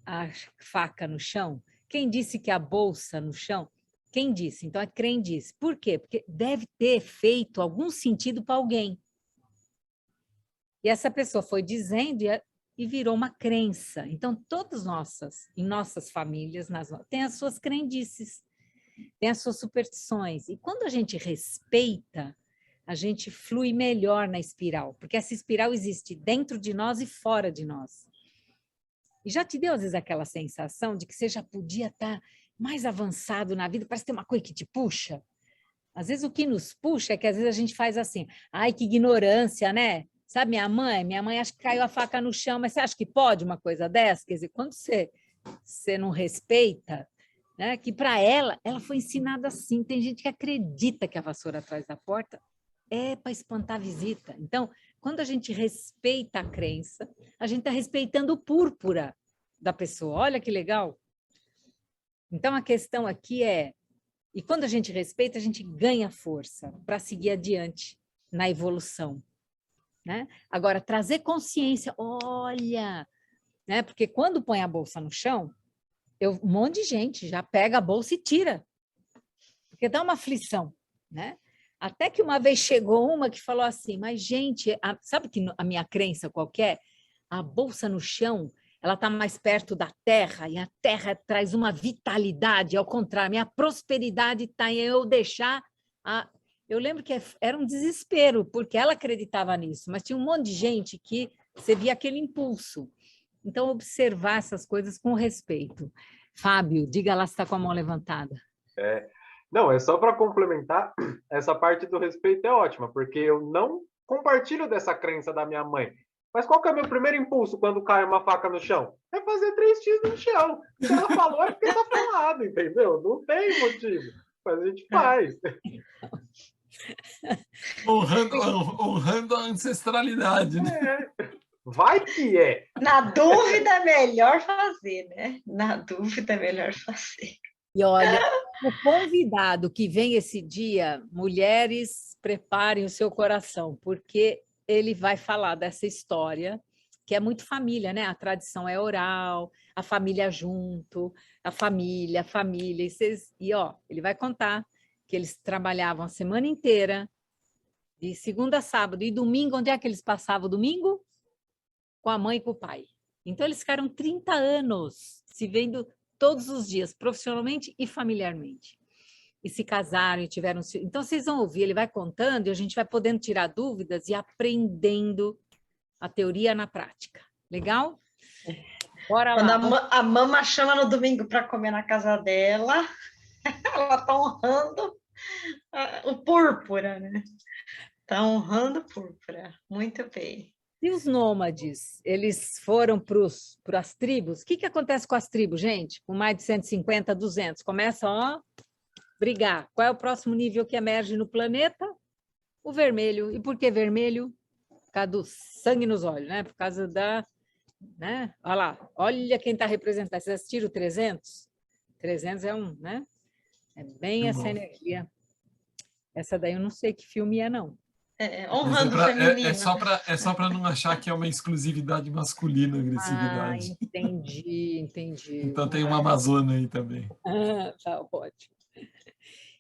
Speaker 2: a faca no chão? Quem disse que a bolsa no chão? Quem disse? Então, é crendice. Por quê? Porque deve ter feito algum sentido para alguém. E essa pessoa foi dizendo e virou uma crença. Então, todas em nossas famílias, tem as suas crendices, tem as suas superstições. E quando a gente respeita, a gente flui melhor na espiral, porque essa espiral existe dentro de nós e fora de nós. E já te deu, às vezes, aquela sensação de que você já podia estar mais avançado na vida, parece que tem uma coisa que te puxa. Às vezes o que nos puxa é que às vezes a gente faz assim, ai, que ignorância, né? Sabe, minha mãe acha que caiu a faca no chão, mas você acha que pode uma coisa dessa? Quer dizer, quando você não respeita, né? Que para ela foi ensinada assim. Tem gente que acredita que a vassoura atrás da porta é para espantar a visita. Então, quando a gente respeita a crença, a gente está respeitando o púrpura da pessoa. Olha que legal. Então, a questão aqui e quando a gente respeita, a gente ganha força para seguir adiante na evolução. Né? Agora, trazer consciência, olha, né? Porque quando põe a bolsa no chão, um monte de gente já pega a bolsa e tira, porque dá uma aflição, né? Até que uma vez chegou uma que falou assim, mas gente, sabe que a minha crença qual que é? A bolsa no chão, ela está mais perto da terra, e a terra traz uma vitalidade, ao contrário, minha prosperidade está em eu deixar... Eu lembro que era um desespero, porque ela acreditava nisso, mas tinha um monte de gente que você via aquele impulso. Então, observar essas coisas com respeito. Fábio, diga lá se está com a mão levantada.
Speaker 7: Não, é só para complementar, essa parte do respeito é ótima, porque eu não compartilho dessa crença da minha mãe. Mas qual que é o meu primeiro impulso quando cai uma faca no chão? É fazer 3x no chão. Se ela falou, é porque tá falado, entendeu? Não tem motivo. Mas a gente faz.
Speaker 3: Honrando a ancestralidade, né?
Speaker 7: Vai que é.
Speaker 1: Na dúvida é melhor fazer, né? Na dúvida é melhor fazer.
Speaker 2: E olha, o convidado que vem esse dia, mulheres, preparem o seu coração, porque ele vai falar dessa história, que é muito família, né? A tradição é oral, a família junto, a família, ele vai contar que eles trabalhavam a semana inteira, de segunda a sábado, e domingo, onde é que eles passavam o domingo? Com a mãe e com o pai. Então, eles ficaram 30 anos se vendo todos os dias, profissionalmente e familiarmente. E se casaram e tiveram... Então, vocês vão ouvir, ele vai contando e a gente vai podendo tirar dúvidas e aprendendo a teoria na prática. Legal? Bora lá.
Speaker 1: Quando a mama chama no domingo para comer na casa dela, ela está honrando o púrpura, né? Está honrando o púrpura. Muito bem.
Speaker 2: E os nômades, eles foram para as tribos? O que acontece com as tribos, gente? Com mais de 150, 200. Começam a brigar. Qual é o próximo nível que emerge no planeta? O vermelho. E por que vermelho? Por causa do sangue nos olhos, né? Por causa da... Né? Olha lá, olha quem está representado. Vocês assistiram o 300? 300 é um, né? É bem essa energia. Essa daí eu não sei que filme é, não.
Speaker 1: Honrando o feminino.
Speaker 3: É só para não achar que é uma exclusividade masculina, agressividade.
Speaker 2: Entendi.
Speaker 3: Então tem uma Amazônia aí também.
Speaker 2: Tá ótimo.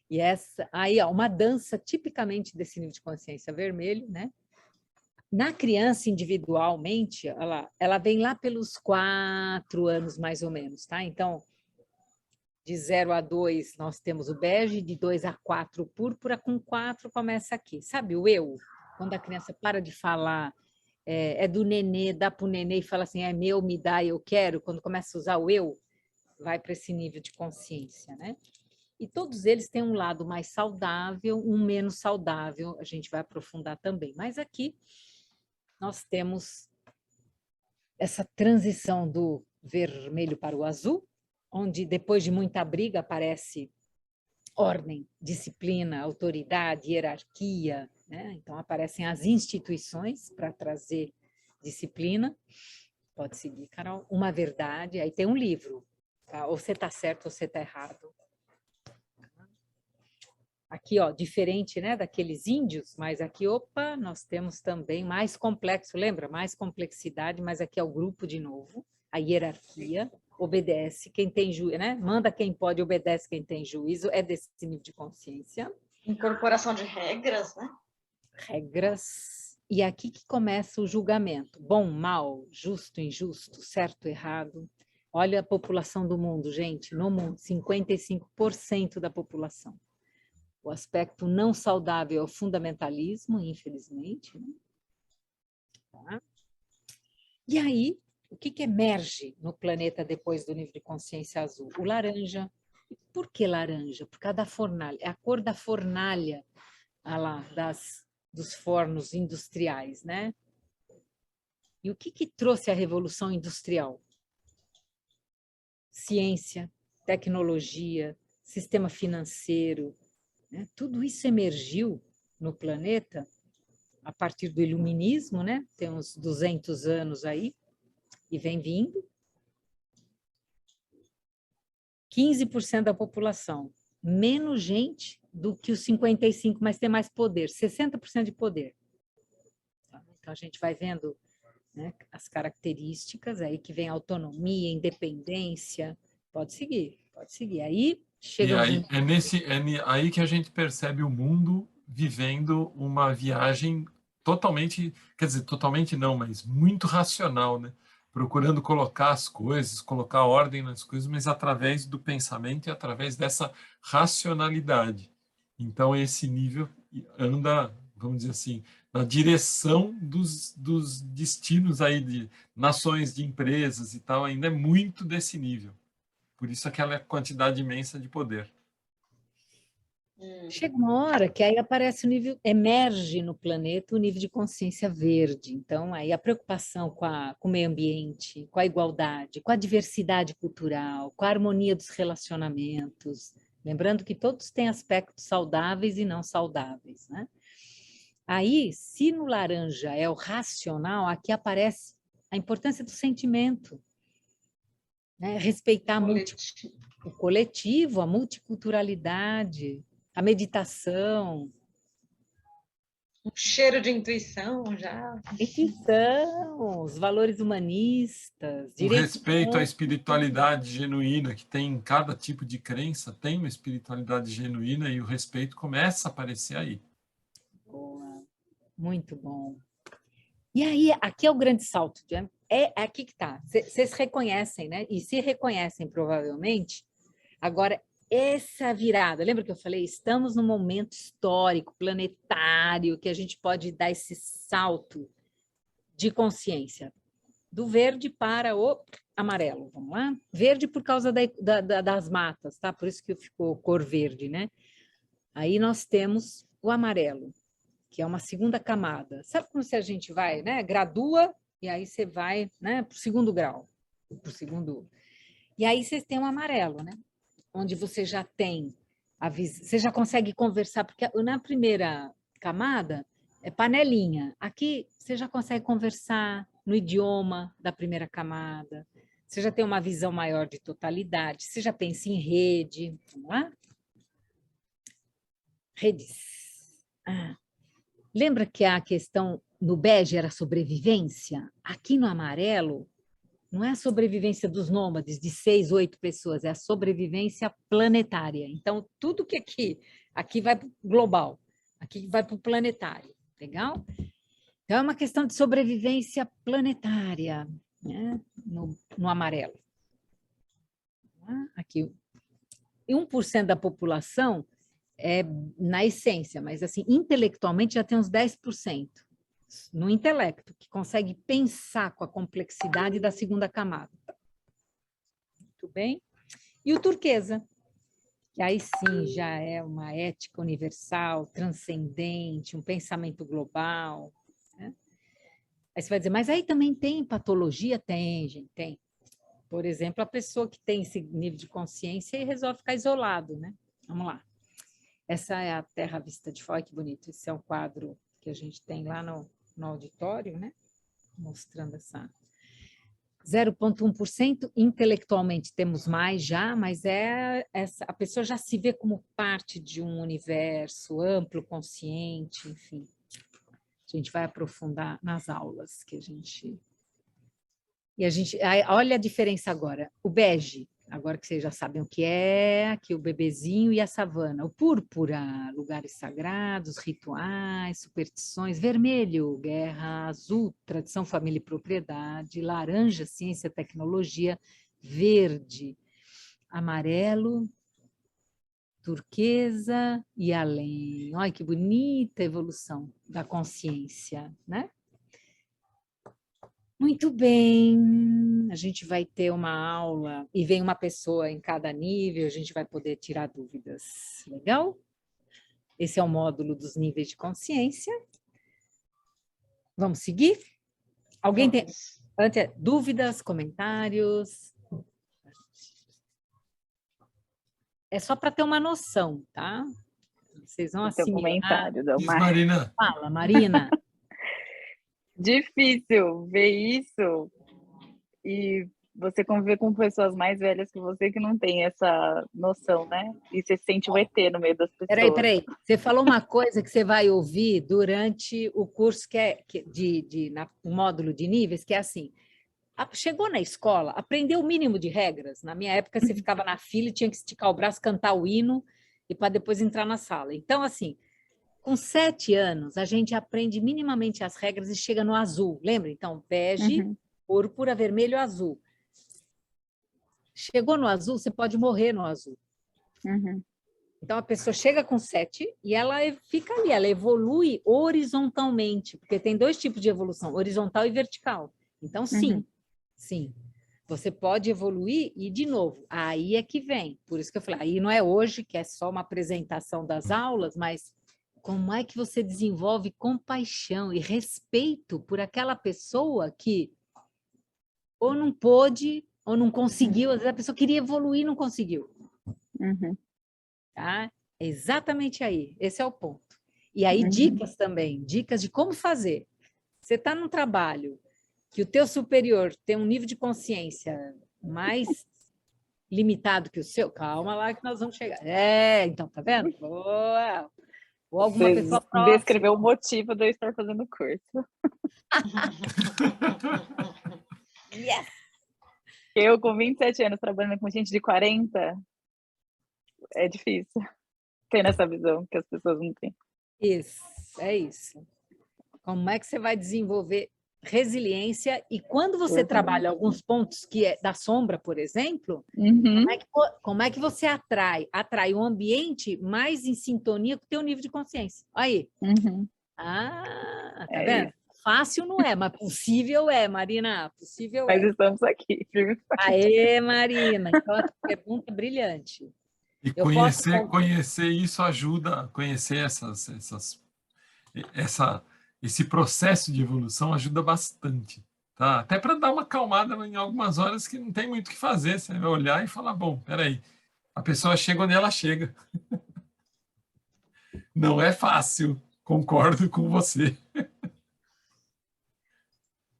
Speaker 2: E essa aí, ó, uma dança tipicamente desse nível de consciência vermelho, né? Na criança, individualmente, ela vem lá pelos 4 anos, mais ou menos, tá? Então, de 0 a 2, nós temos o bege, de 2 a 4, o púrpura, com 4 começa aqui. Sabe o eu? Quando a criança para de falar, é do nenê, dá para o nenê e fala assim, é meu, me dá, eu quero. Quando começa a usar o eu, vai para esse nível de consciência, né? E todos eles têm um lado mais saudável, um menos saudável, a gente vai aprofundar também. Mas aqui nós temos essa transição do vermelho para o azul, onde depois de muita briga aparece ordem, disciplina, autoridade, hierarquia, né? Então aparecem as instituições para trazer disciplina. Pode seguir, Carol. Uma verdade, aí tem um livro, tá? Ou você está certo ou você está errado. Aqui, ó, diferente, né, daqueles índios, mas aqui, opa, nós temos também mais complexo, lembra? Mais complexidade, mas aqui é o grupo de novo, a hierarquia, obedece quem tem juízo, né? Manda quem pode, obedece quem tem juízo, é desse nível de consciência.
Speaker 1: Incorporação de regras, né?
Speaker 2: Regras. E aqui que começa o julgamento. Bom, mal, justo, injusto, certo, errado. Olha a população do mundo, gente, no mundo, 55% da população. O aspecto não saudável é o fundamentalismo, infelizmente. Né? Tá? E aí, o que emerge no planeta depois do nível de consciência azul? O laranja. Por que laranja? Por causa da fornalha. É a cor da fornalha lá, dos fornos industriais. Né? E o que trouxe a Revolução Industrial? Ciência, tecnologia, sistema financeiro, né? Tudo isso emergiu no planeta a partir do iluminismo, né? Tem uns 200 anos aí, e vem vindo. 15% da população, menos gente do que os 55%, mas tem mais poder, 60% de poder. Então, a gente vai vendo, né, as características aí que vem autonomia, independência. Pode seguir, pode seguir. Aí chega.
Speaker 3: E aí, aí que a gente percebe o mundo vivendo uma viagem totalmente, quer dizer, totalmente não, mas muito racional, né? Procurando colocar as coisas, colocar ordem nas coisas, mas através do pensamento e através dessa racionalidade. Então, esse nível anda, vamos dizer assim, na direção dos destinos aí de nações, de empresas e tal, ainda é muito desse nível. Por isso aquela quantidade imensa de poder.
Speaker 2: Chega uma hora que aí aparece o nível, emerge no planeta o nível de consciência verde. Então, aí a preocupação com o meio ambiente, com a igualdade, com a diversidade cultural, com a harmonia dos relacionamentos. Lembrando que todos têm aspectos saudáveis e não saudáveis, né? Aí, se no laranja é o racional, aqui aparece a importância do sentimento. Né? Respeitar o coletivo, a multiculturalidade, a meditação.
Speaker 1: Um cheiro de intuição já.
Speaker 2: Intuição, os valores humanistas.
Speaker 3: O respeito à espiritualidade genuína que tem em cada tipo de crença, tem uma espiritualidade genuína e o respeito começa a aparecer aí.
Speaker 2: Boa, muito bom. E aí, aqui é o grande salto, né? É aqui que está. Vocês reconhecem, né? E se reconhecem provavelmente. Agora, essa virada, lembra que eu falei? Estamos num momento histórico, planetário, que a gente pode dar esse salto de consciência. Do verde para o amarelo, vamos lá? Verde por causa das matas, tá? Por isso que ficou cor verde, né? Aí nós temos o amarelo, que é uma segunda camada. Sabe como se a gente vai, né? Gradua, e aí você vai, né, para o segundo grau. E aí vocês têm o amarelo, né? Onde você já tem você já consegue conversar, porque na primeira camada é panelinha. Aqui você já consegue conversar no idioma da primeira camada. Você já tem uma visão maior de totalidade. Você já pensa em rede. Vamos lá? Redes. Lembra que a questão no bege era sobrevivência? Aqui no amarelo, não é a sobrevivência dos nômades de 6, 8 pessoas, é a sobrevivência planetária. Então, tudo que aqui vai para o global, aqui vai para o planetário. Legal? Então, é uma questão de sobrevivência planetária, né? No amarelo. Aqui. E 1% da população é na essência, mas assim, intelectualmente já tem uns 10% no intelecto, que consegue pensar com a complexidade da segunda camada. Muito bem. E o turquesa, que aí sim já é uma ética universal, transcendente, um pensamento global, né? Aí você vai dizer, mas aí também tem patologia? Tem, gente, tem. Por exemplo, a pessoa que tem esse nível de consciência e resolve ficar isolado, né? Vamos lá. Essa é a Terra vista de fora, que bonito. Esse é um quadro que a gente tem lá no auditório, né? Mostrando essa 0,1%. Intelectualmente temos mais já, mas a pessoa já se vê como parte de um universo amplo, consciente, enfim. A gente vai aprofundar nas aulas que a gente... olha a diferença agora. O bege, agora que vocês já sabem o que é, aqui o bebezinho e a savana. O púrpura, lugares sagrados, rituais, superstições. Vermelho, guerra. Azul, tradição, família e propriedade. Laranja, ciência, tecnologia. Verde, amarelo, turquesa e além. Olha que bonita evolução da consciência, né? Muito bem, a gente vai ter uma aula e vem uma pessoa em cada nível, a gente vai poder tirar dúvidas. Legal? Esse é o módulo dos níveis de consciência. Vamos seguir? Alguém tem dúvidas, comentários? É só para ter uma noção, tá? Vocês vão
Speaker 4: Tem um
Speaker 2: assimilar.
Speaker 4: comentário da
Speaker 3: Diz, Marina.
Speaker 2: Fala, Marina.
Speaker 4: Difícil ver isso e você conviver com pessoas mais velhas que você que não tem essa noção, né? E você se sente um ET no meio das pessoas.
Speaker 2: Peraí. Você falou uma coisa que você vai ouvir durante o curso o módulo de níveis, que é assim, chegou na escola, aprendeu o mínimo de regras. Na minha época, você ficava na fila e tinha que esticar o braço, cantar o hino e para depois entrar na sala. Então, assim, com 7 anos, a gente aprende minimamente as regras e chega no azul. Lembra? Então, bege, púrpura, vermelho, azul. Chegou no azul, você pode morrer no azul. Então, a pessoa chega com 7 e ela fica ali, ela evolui horizontalmente, porque tem 2 tipos de evolução, horizontal e vertical. Então, sim, você pode evoluir e, de novo, aí é que vem. Por isso que eu falei, aí não é hoje, que é só uma apresentação das aulas, mas como é que você desenvolve compaixão e respeito por aquela pessoa que ou não pôde, ou não conseguiu, às vezes a pessoa queria evoluir e não conseguiu. Tá? É exatamente aí, esse é o ponto. E aí dicas também, dicas de como fazer. Você está num trabalho que o teu superior tem um nível de consciência mais limitado que o seu, calma lá que nós vamos chegar. Então, tá vendo? Boa! Ou alguma pessoa próxima.
Speaker 4: Descreveu o motivo de eu estar fazendo o curso.
Speaker 2: Yes!
Speaker 4: Eu, com 27 anos, trabalhando com gente de 40, é difícil ter essa visão que as pessoas não têm.
Speaker 2: Isso, é isso. Como é que você vai desenvolver resiliência e quando você trabalha alguns pontos que é da sombra, por exemplo, como é que você atrai um ambiente mais em sintonia com o teu nível de consciência? Aí. Tá vendo? Isso. Fácil não é, mas possível é, Marina, possível
Speaker 4: mas estamos aqui.
Speaker 2: Aê, Marina, então a pergunta é brilhante.
Speaker 3: E conhecer isso ajuda a conhecer esse processo de evolução ajuda bastante, tá? Até para dar uma acalmada em algumas horas que não tem muito o que fazer, você vai olhar e falar, bom, peraí, a pessoa chega onde ela chega. Não é fácil, concordo com você.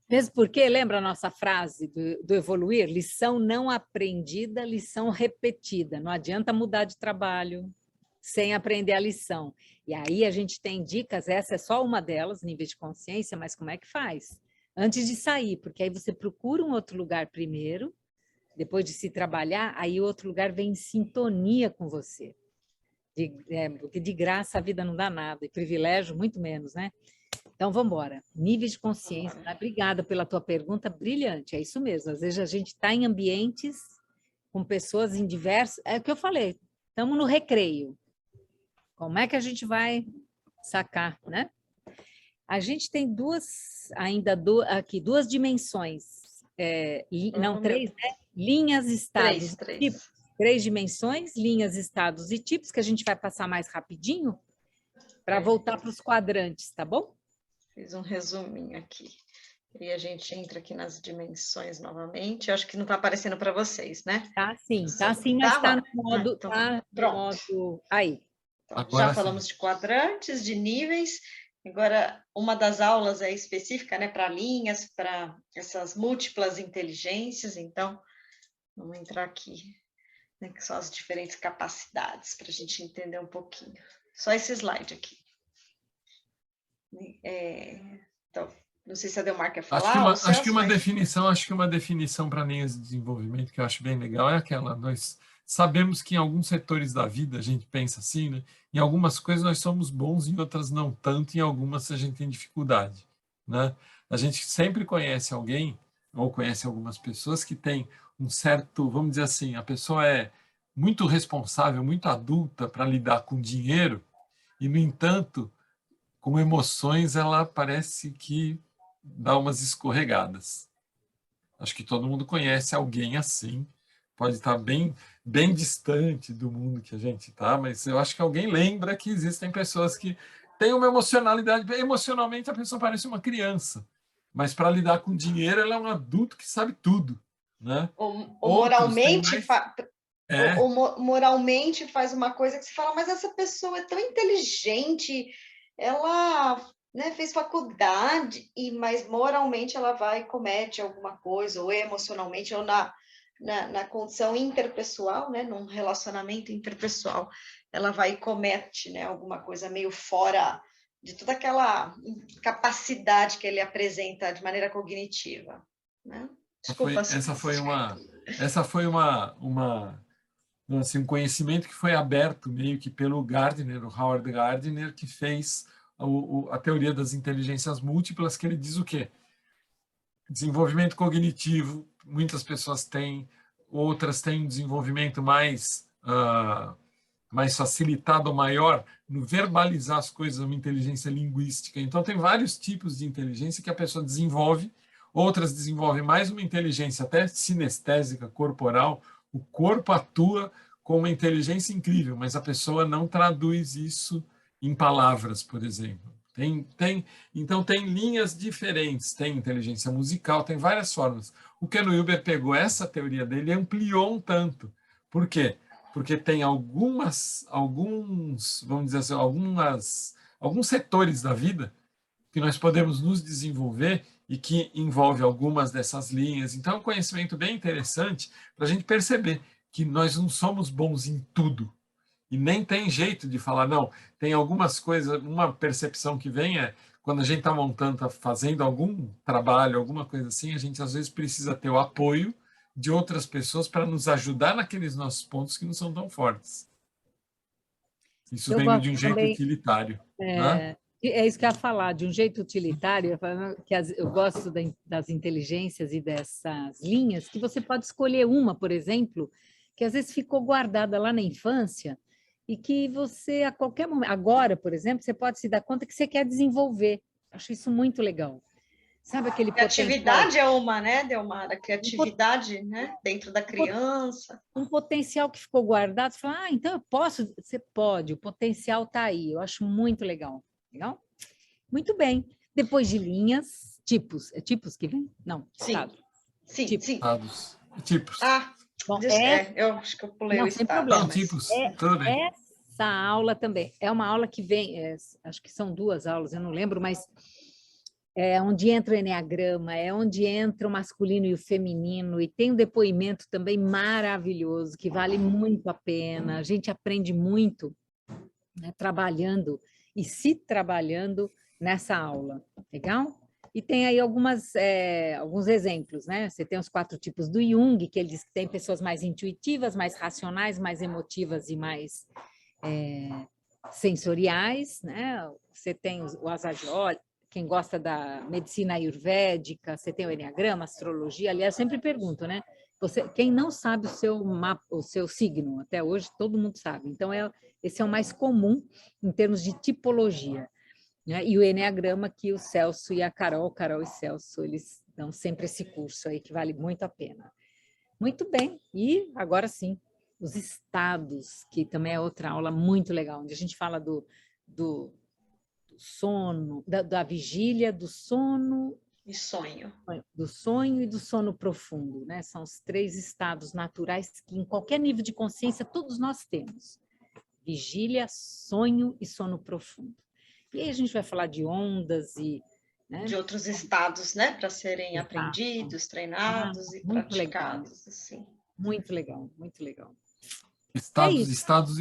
Speaker 2: Mesmo porque, lembra a nossa frase do evoluir? Lição não aprendida, lição repetida. Não adianta mudar de trabalho sem aprender a lição. E aí a gente tem dicas, essa é só uma delas, nível de consciência, mas como é que faz? Antes de sair, porque aí você procura um outro lugar primeiro, depois de se trabalhar, aí o outro lugar vem em sintonia com você. Porque de graça a vida não dá nada, e privilégio muito menos, né? Então, vamos embora. Níveis de consciência. Obrigada pela tua pergunta, brilhante. É isso mesmo. Às vezes a gente está em ambientes com pessoas em diversos... É o que eu falei, estamos no recreio. Como é que a gente vai sacar, né? A gente tem aqui, duas dimensões. Não, três, né? Linhas, estados, tipos. 3 dimensões, linhas, estados e tipos, que a gente vai passar mais rapidinho para voltar para os quadrantes, tá bom?
Speaker 1: Fiz um resuminho aqui. E a gente entra aqui nas dimensões novamente. Eu acho que não está aparecendo para vocês, né?
Speaker 2: Tá sim, mas está no modo...
Speaker 1: Então,
Speaker 2: tá no modo... Aí.
Speaker 1: Então, já falamos de quadrantes, de níveis. Agora, uma das aulas é específica, né, para linhas, para essas múltiplas inteligências. Então, vamos entrar aqui, né, que são as diferentes capacidades, para a gente entender um pouquinho. Só esse slide aqui. Então, não sei se a Delmar quer falar.
Speaker 3: Acho que uma definição para linhas de desenvolvimento que eu acho bem legal é aquela: nós sabemos que em alguns setores da vida a gente pensa assim, né? Em algumas coisas nós somos bons, em outras não tanto, em algumas a gente tem dificuldade, né? A gente sempre conhece alguém ou conhece algumas pessoas que têm um certo, vamos dizer assim, a pessoa é muito responsável, muito adulta para lidar com dinheiro e, no entanto, com emoções ela parece que dá umas escorregadas. Acho que todo mundo conhece alguém assim, pode estar bem distante do mundo que a gente está, mas eu acho que alguém lembra que existem pessoas que têm uma emocionalidade, emocionalmente a pessoa parece uma criança, mas para lidar com dinheiro ela é um adulto que sabe tudo, né?
Speaker 1: Ou moralmente faz uma coisa que você fala, mas essa pessoa é tão inteligente, ela, né, fez faculdade, mas moralmente ela vai e comete alguma coisa, ou emocionalmente, ou na condição interpessoal, né, num relacionamento interpessoal, ela vai e comete, né, alguma coisa meio fora de toda aquela capacidade que ele apresenta de maneira cognitiva, né? Desculpa.
Speaker 3: Essa foi assim, um conhecimento que foi aberto meio que pelo Gardner, o Howard Gardner, que fez a teoria das inteligências múltiplas, que ele diz o quê? Desenvolvimento cognitivo, muitas pessoas têm, outras têm um desenvolvimento mais facilitado ou maior no verbalizar as coisas, uma inteligência linguística. Então, tem vários tipos de inteligência que a pessoa desenvolve, outras desenvolvem mais uma inteligência até sinestésica, corporal. O corpo atua com uma inteligência incrível, mas a pessoa não traduz isso em palavras, por exemplo. Então, tem linhas diferentes, tem inteligência musical, tem várias formas. O Ken Wilber pegou essa teoria dele e ampliou um tanto. Por quê? Porque tem alguns, vamos dizer assim, alguns setores da vida que nós podemos nos desenvolver e que envolve algumas dessas linhas. Então, é um conhecimento bem interessante para a gente perceber que nós não somos bons em tudo. E nem tem jeito de falar, não, tem algumas coisas, uma percepção que vem é, quando a gente está montando, está fazendo algum trabalho, alguma coisa assim, a gente às vezes precisa ter o apoio de outras pessoas para nos ajudar naqueles nossos pontos que não são tão fortes. Isso vem de um jeito utilitário. Né?
Speaker 2: É isso que eu ia falar, de um jeito utilitário, que eu gosto das inteligências e dessas linhas, que você pode escolher uma, por exemplo, que às vezes ficou guardada lá na infância e que você, a qualquer momento, agora, por exemplo, você pode se dar conta que você quer desenvolver. Acho isso muito legal. Sabe aquele
Speaker 1: criatividade é uma, né, Delmar? A criatividade, né, dentro da criança.
Speaker 2: Um potencial que ficou guardado, você fala, então eu posso? Você pode, o potencial está aí. Eu acho muito legal. Legal? Muito bem. Depois de linhas, tipos. É tipos que vem? Não, estado.
Speaker 1: Sim,
Speaker 2: tipos.
Speaker 1: sim.
Speaker 3: Tipos.
Speaker 2: Bom,
Speaker 1: eu acho que eu pulei o estado.
Speaker 3: Não, tipos, tudo bem.
Speaker 2: Essa aula também é uma aula que vem, acho que são 2 aulas, eu não lembro, mas é onde entra o eneagrama, é onde entra o masculino e o feminino, e tem um depoimento também maravilhoso, que vale muito a pena. A gente aprende muito, né, trabalhando e se trabalhando nessa aula. Legal? E tem aí alguns exemplos, né? Você tem os 4 tipos do Jung, que ele diz que tem pessoas mais intuitivas, mais racionais, mais emotivas e mais sensoriais, né? Você tem o Asagioli, quem gosta da medicina ayurvédica, você tem o enneagrama, astrologia, aliás, sempre pergunto, né? Quem não sabe o seu mapa, o seu signo, até hoje todo mundo sabe. Então, esse é o mais comum em termos de tipologia, né? E o enneagrama que o Celso e a Carol e Celso, eles dão sempre esse curso aí que vale muito a pena. Muito bem, e agora sim, os estados, que também é outra aula muito legal, onde a gente fala do sono, da vigília, do sono
Speaker 1: E sonho.
Speaker 2: do sonho e do sono profundo, né? São os 3 estados naturais que, em qualquer nível de consciência, todos nós temos. Vigília, sonho e sono profundo. E aí a gente vai falar de ondas e... né?
Speaker 1: De outros estados, né? Para serem aprendidos, treinados e
Speaker 2: muito
Speaker 1: praticados.
Speaker 2: Legal.
Speaker 1: Assim.
Speaker 2: Muito legal, muito legal.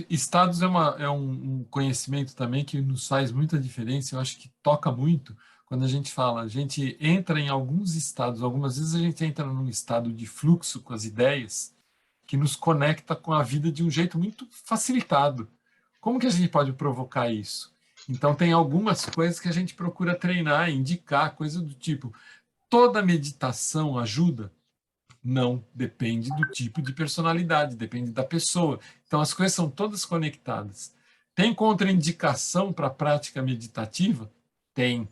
Speaker 3: Estados é um conhecimento também que nos faz muita diferença, eu acho que toca muito quando a gente fala, a gente entra em alguns estados, algumas vezes a gente entra num estado de fluxo com as ideias que nos conecta com a vida de um jeito muito facilitado. Como que a gente pode provocar isso? Então tem algumas coisas que a gente procura treinar, indicar, coisa do tipo, toda meditação ajuda? Não, depende do tipo de personalidade, depende da pessoa. Então, as coisas são todas conectadas. Tem contraindicação para a prática meditativa? Tem.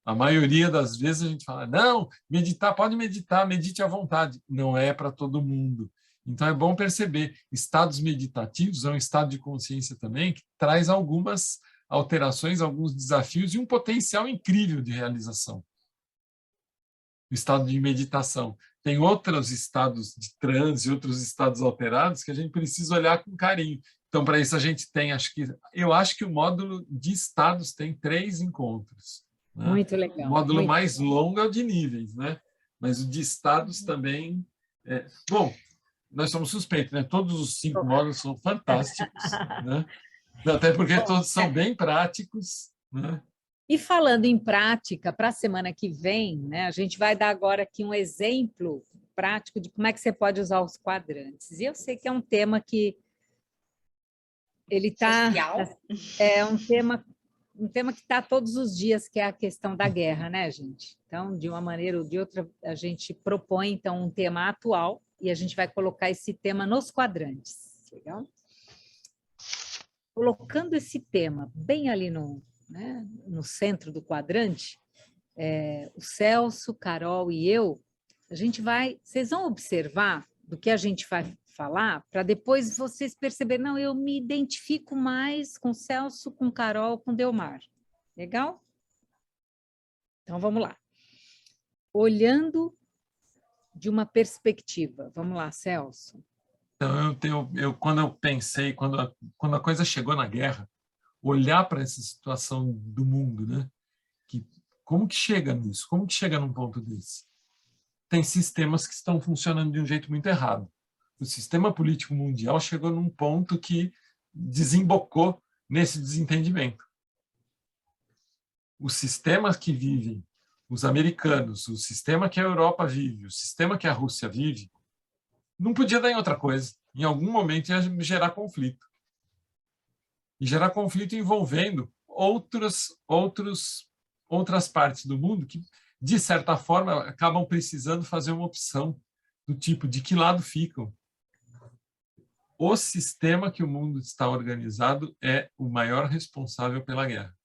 Speaker 3: A maioria das vezes a gente fala, não, meditar, pode meditar, medite à vontade. Não é para todo mundo. Então, é bom perceber, estados meditativos é um estado de consciência também que traz algumas alterações, alguns desafios e um potencial incrível de realização. O estado de meditação. Tem outros estados de transe, outros estados alterados que a gente precisa olhar com carinho. Então, para isso a gente tem, eu acho que o módulo de estados tem 3 encontros. Né?
Speaker 2: Muito legal.
Speaker 3: O módulo
Speaker 2: muito
Speaker 3: mais
Speaker 2: legal.
Speaker 3: longo é o de níveis, né? Mas o de estados também... Bom, nós somos suspeitos, né? Todos os 5 módulos são fantásticos, né? Até porque todos são bem práticos, né?
Speaker 2: E falando em prática, para a semana que vem, né, a gente vai dar agora aqui um exemplo prático de como é que você pode usar os quadrantes. E eu sei que é um tema que ele está... É um tema que está todos os dias, que é a questão da guerra, né, gente? Então, de uma maneira ou de outra, a gente propõe, então, um tema atual e a gente vai colocar esse tema nos quadrantes. Legal? Colocando esse tema bem ali no centro do quadrante, o Celso, Carol e eu, vocês vão observar do que a gente vai falar, para depois vocês perceberem, não, eu me identifico mais com Celso, com Carol, com Delmar. Legal? Então, vamos lá. Olhando de uma perspectiva. Vamos lá, Celso.
Speaker 3: Então, quando eu pensei, quando a coisa chegou na guerra, olhar para essa situação do mundo, né? Como que chega nisso? Como que chega num ponto desse? Tem sistemas que estão funcionando de um jeito muito errado. O sistema político mundial chegou num ponto que desembocou nesse desentendimento. O sistema que vivem os americanos, o sistema que a Europa vive, o sistema que a Rússia vive, não podia dar em outra coisa. Em algum momento ia gerar conflito. E gerar conflito envolvendo outras partes do mundo que, de certa forma, acabam precisando fazer uma opção do tipo de que lado ficam. O sistema que o mundo está organizado é o maior responsável pela guerra.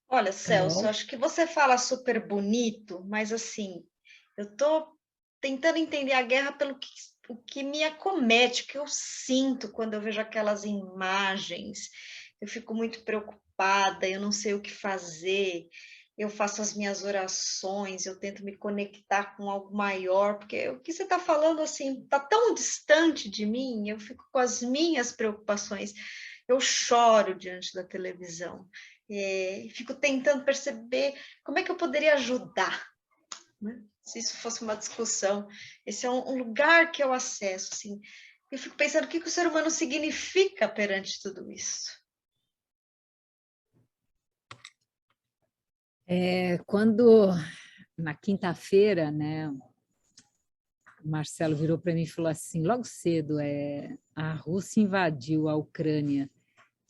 Speaker 1: Olha, Celso, acho que você fala super bonito, mas assim, eu estou tentando entender a guerra pelo o que me acomete, o que eu sinto quando eu vejo aquelas imagens. Eu fico muito preocupada, eu não sei o que fazer, eu faço as minhas orações, eu tento me conectar com algo maior, porque o que você está falando assim está tão distante de mim, eu fico com as minhas preocupações, eu choro diante da televisão, fico tentando perceber como é que eu poderia ajudar, né? Se isso fosse uma discussão, esse é um lugar que eu acesso, assim, eu fico pensando o que o ser humano significa perante tudo isso.
Speaker 2: Quando, na quinta-feira, né, o Marcelo virou para mim e falou assim, logo cedo, a Rússia invadiu a Ucrânia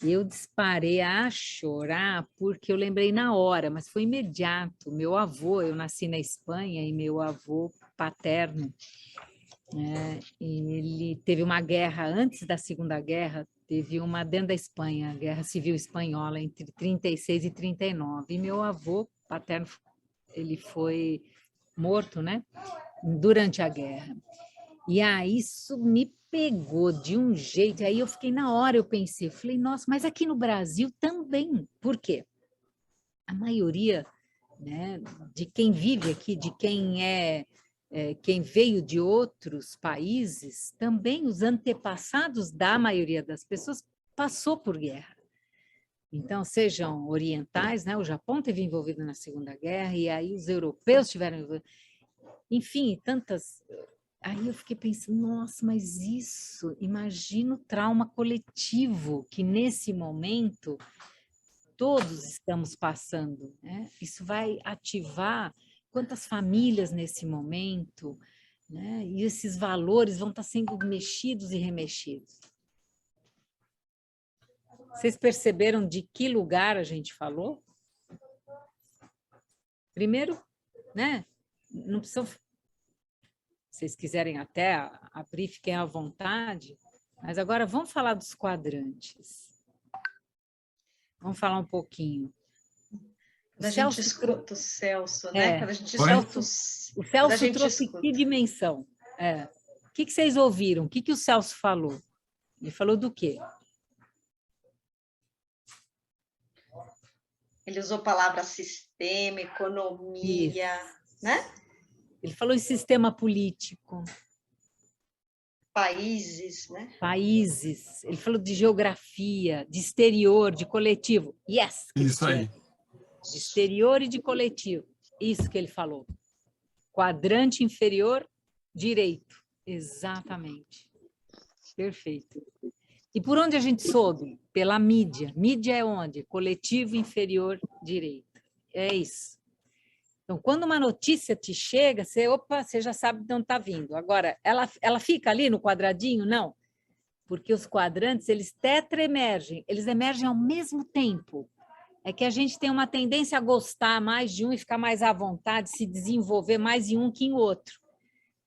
Speaker 2: Eu disparei a chorar porque eu lembrei na hora, mas foi imediato. Meu avô, eu nasci na Espanha e meu avô paterno, ele teve uma guerra antes da Segunda Guerra, teve uma dentro da Espanha, a Guerra Civil Espanhola, entre 36 e 39. E meu avô paterno, ele foi morto, né? Durante a guerra. E aí isso me pegou de um jeito, aí eu fiquei na hora, eu pensei, falei, nossa, mas aqui no Brasil também. Por quê? A maioria, né, de quem vive aqui, de quem quem veio de outros países, também os antepassados da maioria das pessoas passou por guerra. Então, sejam orientais, né? O Japão teve envolvido na Segunda Guerra, e aí os europeus tiveram envolvidos. Enfim, tantas. Aí eu fiquei pensando, nossa, mas isso, imagina o trauma coletivo que nesse momento todos estamos passando, né? Isso vai ativar quantas famílias nesse momento, né? E esses valores vão estar sendo mexidos e remexidos. Vocês perceberam de que lugar a gente falou? Primeiro, né? Não precisam... Se vocês quiserem até abrir, fiquem à vontade. Mas agora vamos falar dos quadrantes. Vamos falar um pouquinho.
Speaker 1: Quando a gente escuta o Celso, né? Quando a gente
Speaker 2: escuta o Celso trouxe que dimensão? O que vocês ouviram? O que o Celso falou? Ele falou do quê?
Speaker 1: Ele usou a palavra sistema, economia, né?
Speaker 2: Ele falou em sistema político.
Speaker 1: Países, né?
Speaker 2: Países. Ele falou de geografia, de exterior, de coletivo. Yes!
Speaker 3: Isso aí.
Speaker 2: De exterior e de coletivo. Isso que ele falou. Quadrante inferior direito. Exatamente. Perfeito. E por onde a gente soube? Pela mídia. Mídia é onde? Coletivo inferior direito. É isso. Então, quando uma notícia te chega, você já sabe de onde está vindo. Agora, ela fica ali no quadradinho? Não. Porque os quadrantes, eles tetraemergem. Eles emergem ao mesmo tempo. É que a gente tem uma tendência a gostar mais de um e ficar mais à vontade, se desenvolver mais em um que em outro.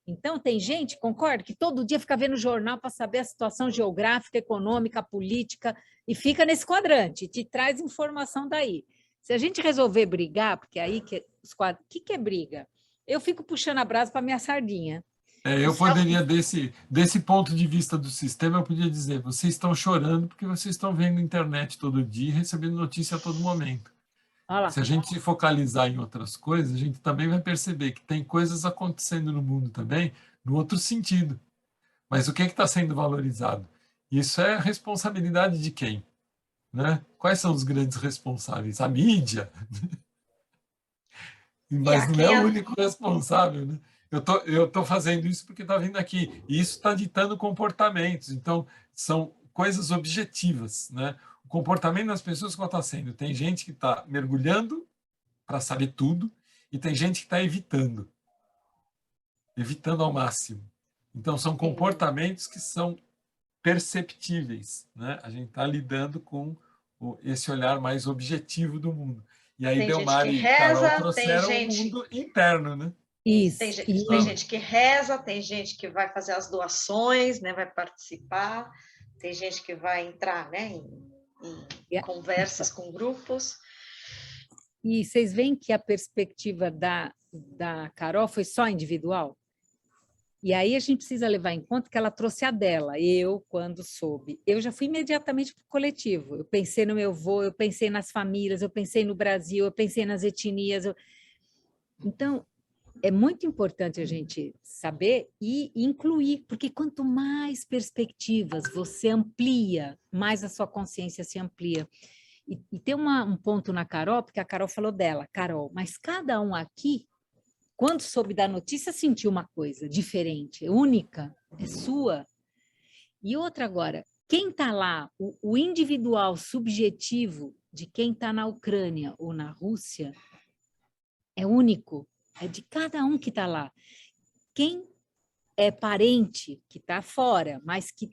Speaker 2: Então, tem gente, concorda, que todo dia fica vendo jornal para saber a situação geográfica, econômica, política, e fica nesse quadrante, e te traz informação daí. Se a gente resolver brigar, porque aí o que é briga? Eu fico puxando a brasa para minha sardinha.
Speaker 3: Eu poderia, desse ponto de vista do sistema, eu podia dizer, vocês estão chorando porque vocês estão vendo internet todo dia e recebendo notícia a todo momento. Se a gente se focalizar em outras coisas, a gente também vai perceber que tem coisas acontecendo no mundo também, no outro sentido. Mas o que está sendo valorizado? Isso é responsabilidade de quem? Né? Quais são os grandes responsáveis? A mídia. Mas não é o único responsável, né? Eu tô fazendo isso porque está vindo aqui. E isso está ditando comportamentos. Então, são coisas objetivas, né? O comportamento das pessoas qual está sendo? Tem gente que está mergulhando para saber tudo e tem gente que está evitando ao máximo. Então, são comportamentos que são perceptíveis, né? A gente está lidando com esse olhar mais objetivo do mundo. E aí, Delmar e Carol trouxeram o mundo interno, né?
Speaker 2: Isso.
Speaker 1: Tem gente que reza, tem gente que vai fazer as doações, né? Vai participar, tem gente que vai entrar, né? Em conversas com grupos.
Speaker 2: E vocês veem que a perspectiva da Carol foi só individual? E aí a gente precisa levar em conta que ela trouxe a dela. Eu, quando soube, eu já fui imediatamente para o coletivo. Eu pensei no meu avô, eu pensei nas famílias, eu pensei no Brasil, eu pensei nas etnias. Então, é muito importante a gente saber e incluir, porque quanto mais perspectivas você amplia, mais a sua consciência se amplia. E tem um ponto na Carol, porque a Carol falou dela, Carol, mas cada um aqui, quando soube da notícia, sentiu uma coisa diferente, única, é sua. E outra agora, quem está lá, o individual subjetivo de quem está na Ucrânia ou na Rússia, é único, é de cada um que está lá. Quem é parente, que está fora, mas que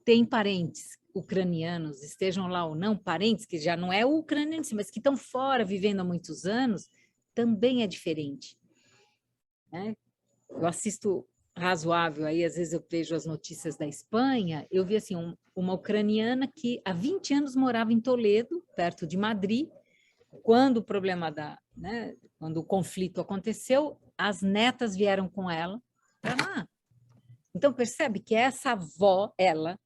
Speaker 2: tem parentes ucranianos, estejam lá ou não, parentes que já não é o ucraniano, mas que estão fora, vivendo há muitos anos, também é diferente, né? Eu assisto razoável, aí às vezes eu vejo as notícias da Espanha, eu vi assim, uma ucraniana que há 20 anos morava em Toledo, perto de Madrid, quando o problema né, quando o conflito aconteceu, as netas vieram com ela para lá. Então, percebe que essa avó, ela,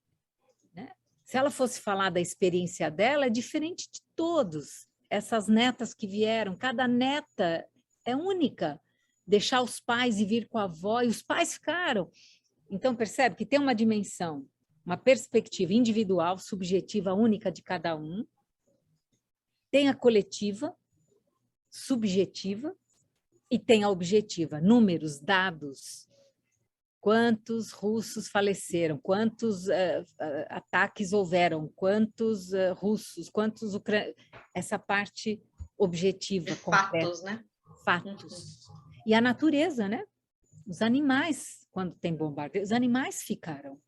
Speaker 2: né, se ela fosse falar da experiência dela, é diferente de todos. Essas netas que vieram, cada neta é única. Deixar os pais e vir com a avó, e os pais ficaram. Então, percebe que tem uma dimensão, uma perspectiva individual, subjetiva, única de cada um, tem a coletiva, subjetiva, e tem a objetiva, números, dados. Quantos russos faleceram, quantos ataques houveram, quantos russos, quantos ucranianos, essa parte objetiva,
Speaker 1: fatos, né?
Speaker 2: Fatos. E a natureza, né? Os animais, quando tem bombardeio, os animais ficaram.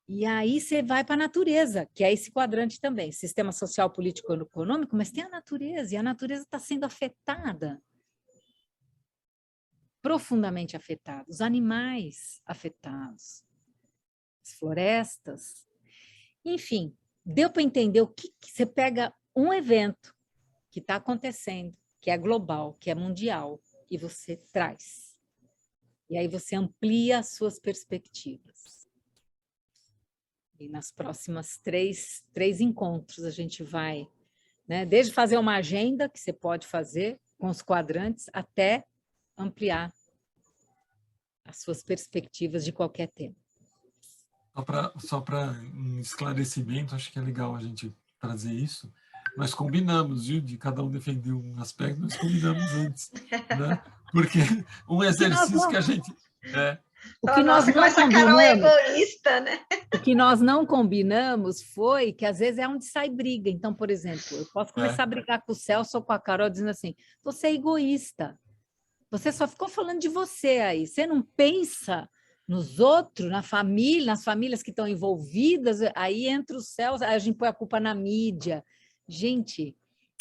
Speaker 2: E aí você vai para a natureza, que é esse quadrante também, sistema social, político, econômico, mas tem a natureza, e a natureza está sendo afetada, profundamente afetada, os animais afetados, as florestas. Enfim, deu para entender o que você pega um evento que está acontecendo, que é global, que é mundial, e você traz. E aí você amplia as suas perspectivas. E nas próximas três encontros a gente vai, né, desde fazer uma agenda, que você pode fazer com os quadrantes, até ampliar as suas perspectivas de qualquer tema.
Speaker 3: Só para um esclarecimento, acho que é legal a gente trazer isso. Nós combinamos, viu, de cada um defender um aspecto, nós combinamos antes, né? Porque um exercício que a gente...
Speaker 2: O que nós não
Speaker 1: essa Carol é egoísta, né?
Speaker 2: O que nós não combinamos foi que, às vezes, é onde sai briga. Então, por exemplo, eu posso começar a brigar com o Celso ou com a Carol, dizendo assim, você é egoísta. Você só ficou falando de você aí. Você não pensa nos outros, na família, nas famílias que estão envolvidas. Aí entra o Celso, aí a gente põe a culpa na mídia. Gente,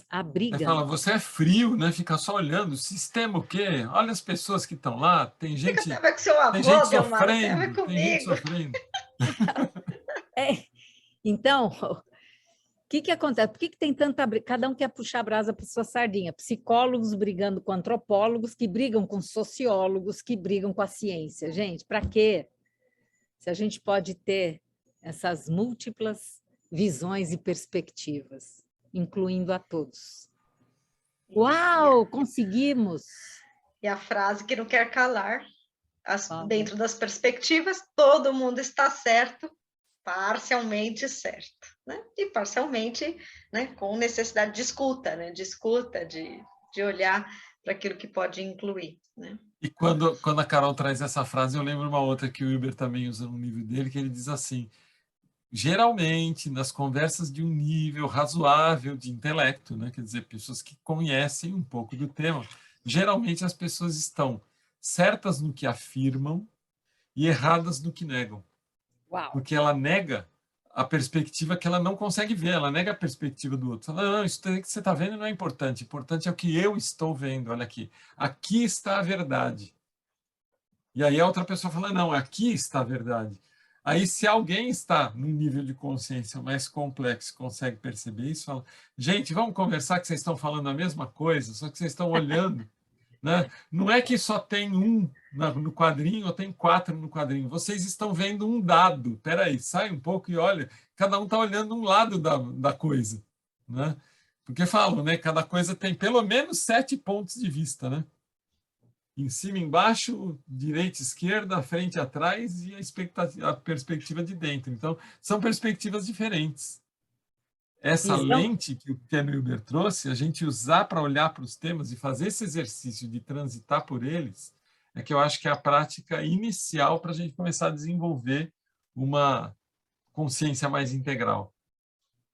Speaker 2: a briga...
Speaker 3: Fala, você é frio, né? Fica só olhando. O sistema o quê? Olha as pessoas que estão lá. Tem gente,
Speaker 1: Fica com seu avô,
Speaker 3: tem gente
Speaker 1: Delmar,
Speaker 3: sofrendo. Tem gente sofrendo.
Speaker 2: Então, o que acontece? Por que tem tanta briga? Cada um quer puxar a brasa para sua sardinha. Psicólogos brigando com antropólogos, que brigam com sociólogos, que brigam com a ciência. Gente, para quê? Se a gente pode ter essas múltiplas visões e perspectivas, incluindo a todos. Uau, conseguimos!
Speaker 1: E a frase que não quer calar, dentro das perspectivas, todo mundo está certo, parcialmente certo, né? E parcialmente, né, com necessidade de escuta, né? De escuta, de olhar para aquilo que pode incluir, né?
Speaker 3: E quando a Carol traz essa frase, eu lembro uma outra que o Wilber também usa no livro dele, que ele diz assim, geralmente, nas conversas de um nível razoável de intelecto, né? Quer dizer, pessoas que conhecem um pouco do tema, geralmente as pessoas estão certas no que afirmam e erradas no que negam.
Speaker 2: Uau.
Speaker 3: Porque ela nega a perspectiva que ela não consegue ver, ela nega a perspectiva do outro. Fala, não, isso que você está vendo não é importante, importante é o que eu estou vendo, olha aqui. Aqui está a verdade. E aí a outra pessoa fala, não, aqui está a verdade. Aí, se alguém está num nível de consciência mais complexo, consegue perceber isso, fala, gente, vamos conversar que vocês estão falando a mesma coisa, só que vocês estão olhando, né? Não é que só tem um no quadrinho ou tem 4 no quadrinho, vocês estão vendo um dado. Espera aí, sai um pouco e olha, cada um está olhando um lado da coisa, né? Porque falam, né? Cada coisa tem pelo menos 7 pontos de vista, né? Em cima, embaixo, direita, esquerda, frente, atrás e a perspectiva de dentro. Então, são perspectivas diferentes. Essa lente que o Ken Wilber trouxe, a gente usar para olhar para os temas e fazer esse exercício de transitar por eles, é que eu acho que é a prática inicial para a gente começar a desenvolver uma consciência mais integral.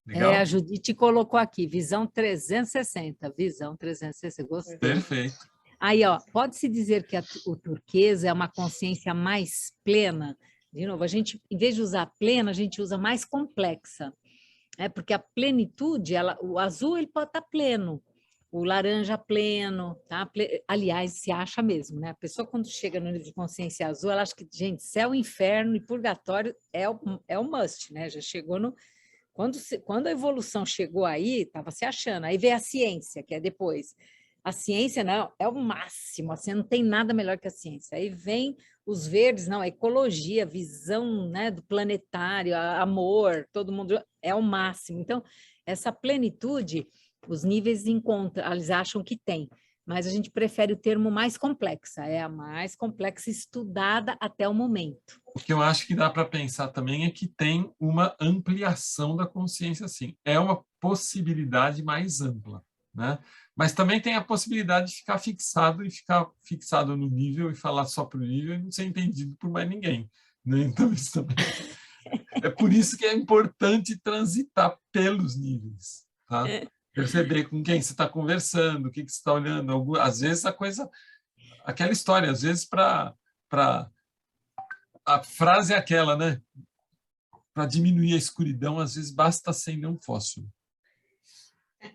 Speaker 3: Legal?
Speaker 2: A Judite colocou aqui, visão 360. Visão 360, gostei.
Speaker 3: Perfeito.
Speaker 2: Aí, ó, pode-se dizer que o turquesa é uma consciência mais plena? De novo, a gente, em vez de usar plena, a gente usa mais complexa. Porque a plenitude, o azul ele pode estar pleno, o laranja pleno, tá? Aliás, se acha mesmo, né? A pessoa quando chega no nível de consciência azul, ela acha que, gente, céu, inferno e purgatório é o must, né? Já chegou no... Quando a evolução chegou aí, estava se achando. Aí veio a ciência, que é depois. A ciência, não, é o máximo, assim, não tem nada melhor que a ciência. Aí vem os verdes, não, a ecologia, visão, né, do planetário, amor, todo mundo é o máximo. Então, essa plenitude, os níveis encontram, eles acham que tem, mas a gente prefere o termo mais complexa, é a mais complexa estudada até o momento.
Speaker 3: O que eu acho que dá para pensar também é que tem uma ampliação da consciência, sim. É uma possibilidade mais ampla, né? Mas também tem a possibilidade de ficar fixado no nível e falar só para o nível e não ser entendido por mais ninguém, né? Então, isso também é por isso que é importante transitar pelos níveis, tá? Perceber com quem você está conversando, o que você está olhando. Às vezes aquela história, às vezes a frase é aquela, né? Para diminuir a escuridão, às vezes basta acender um fósforo.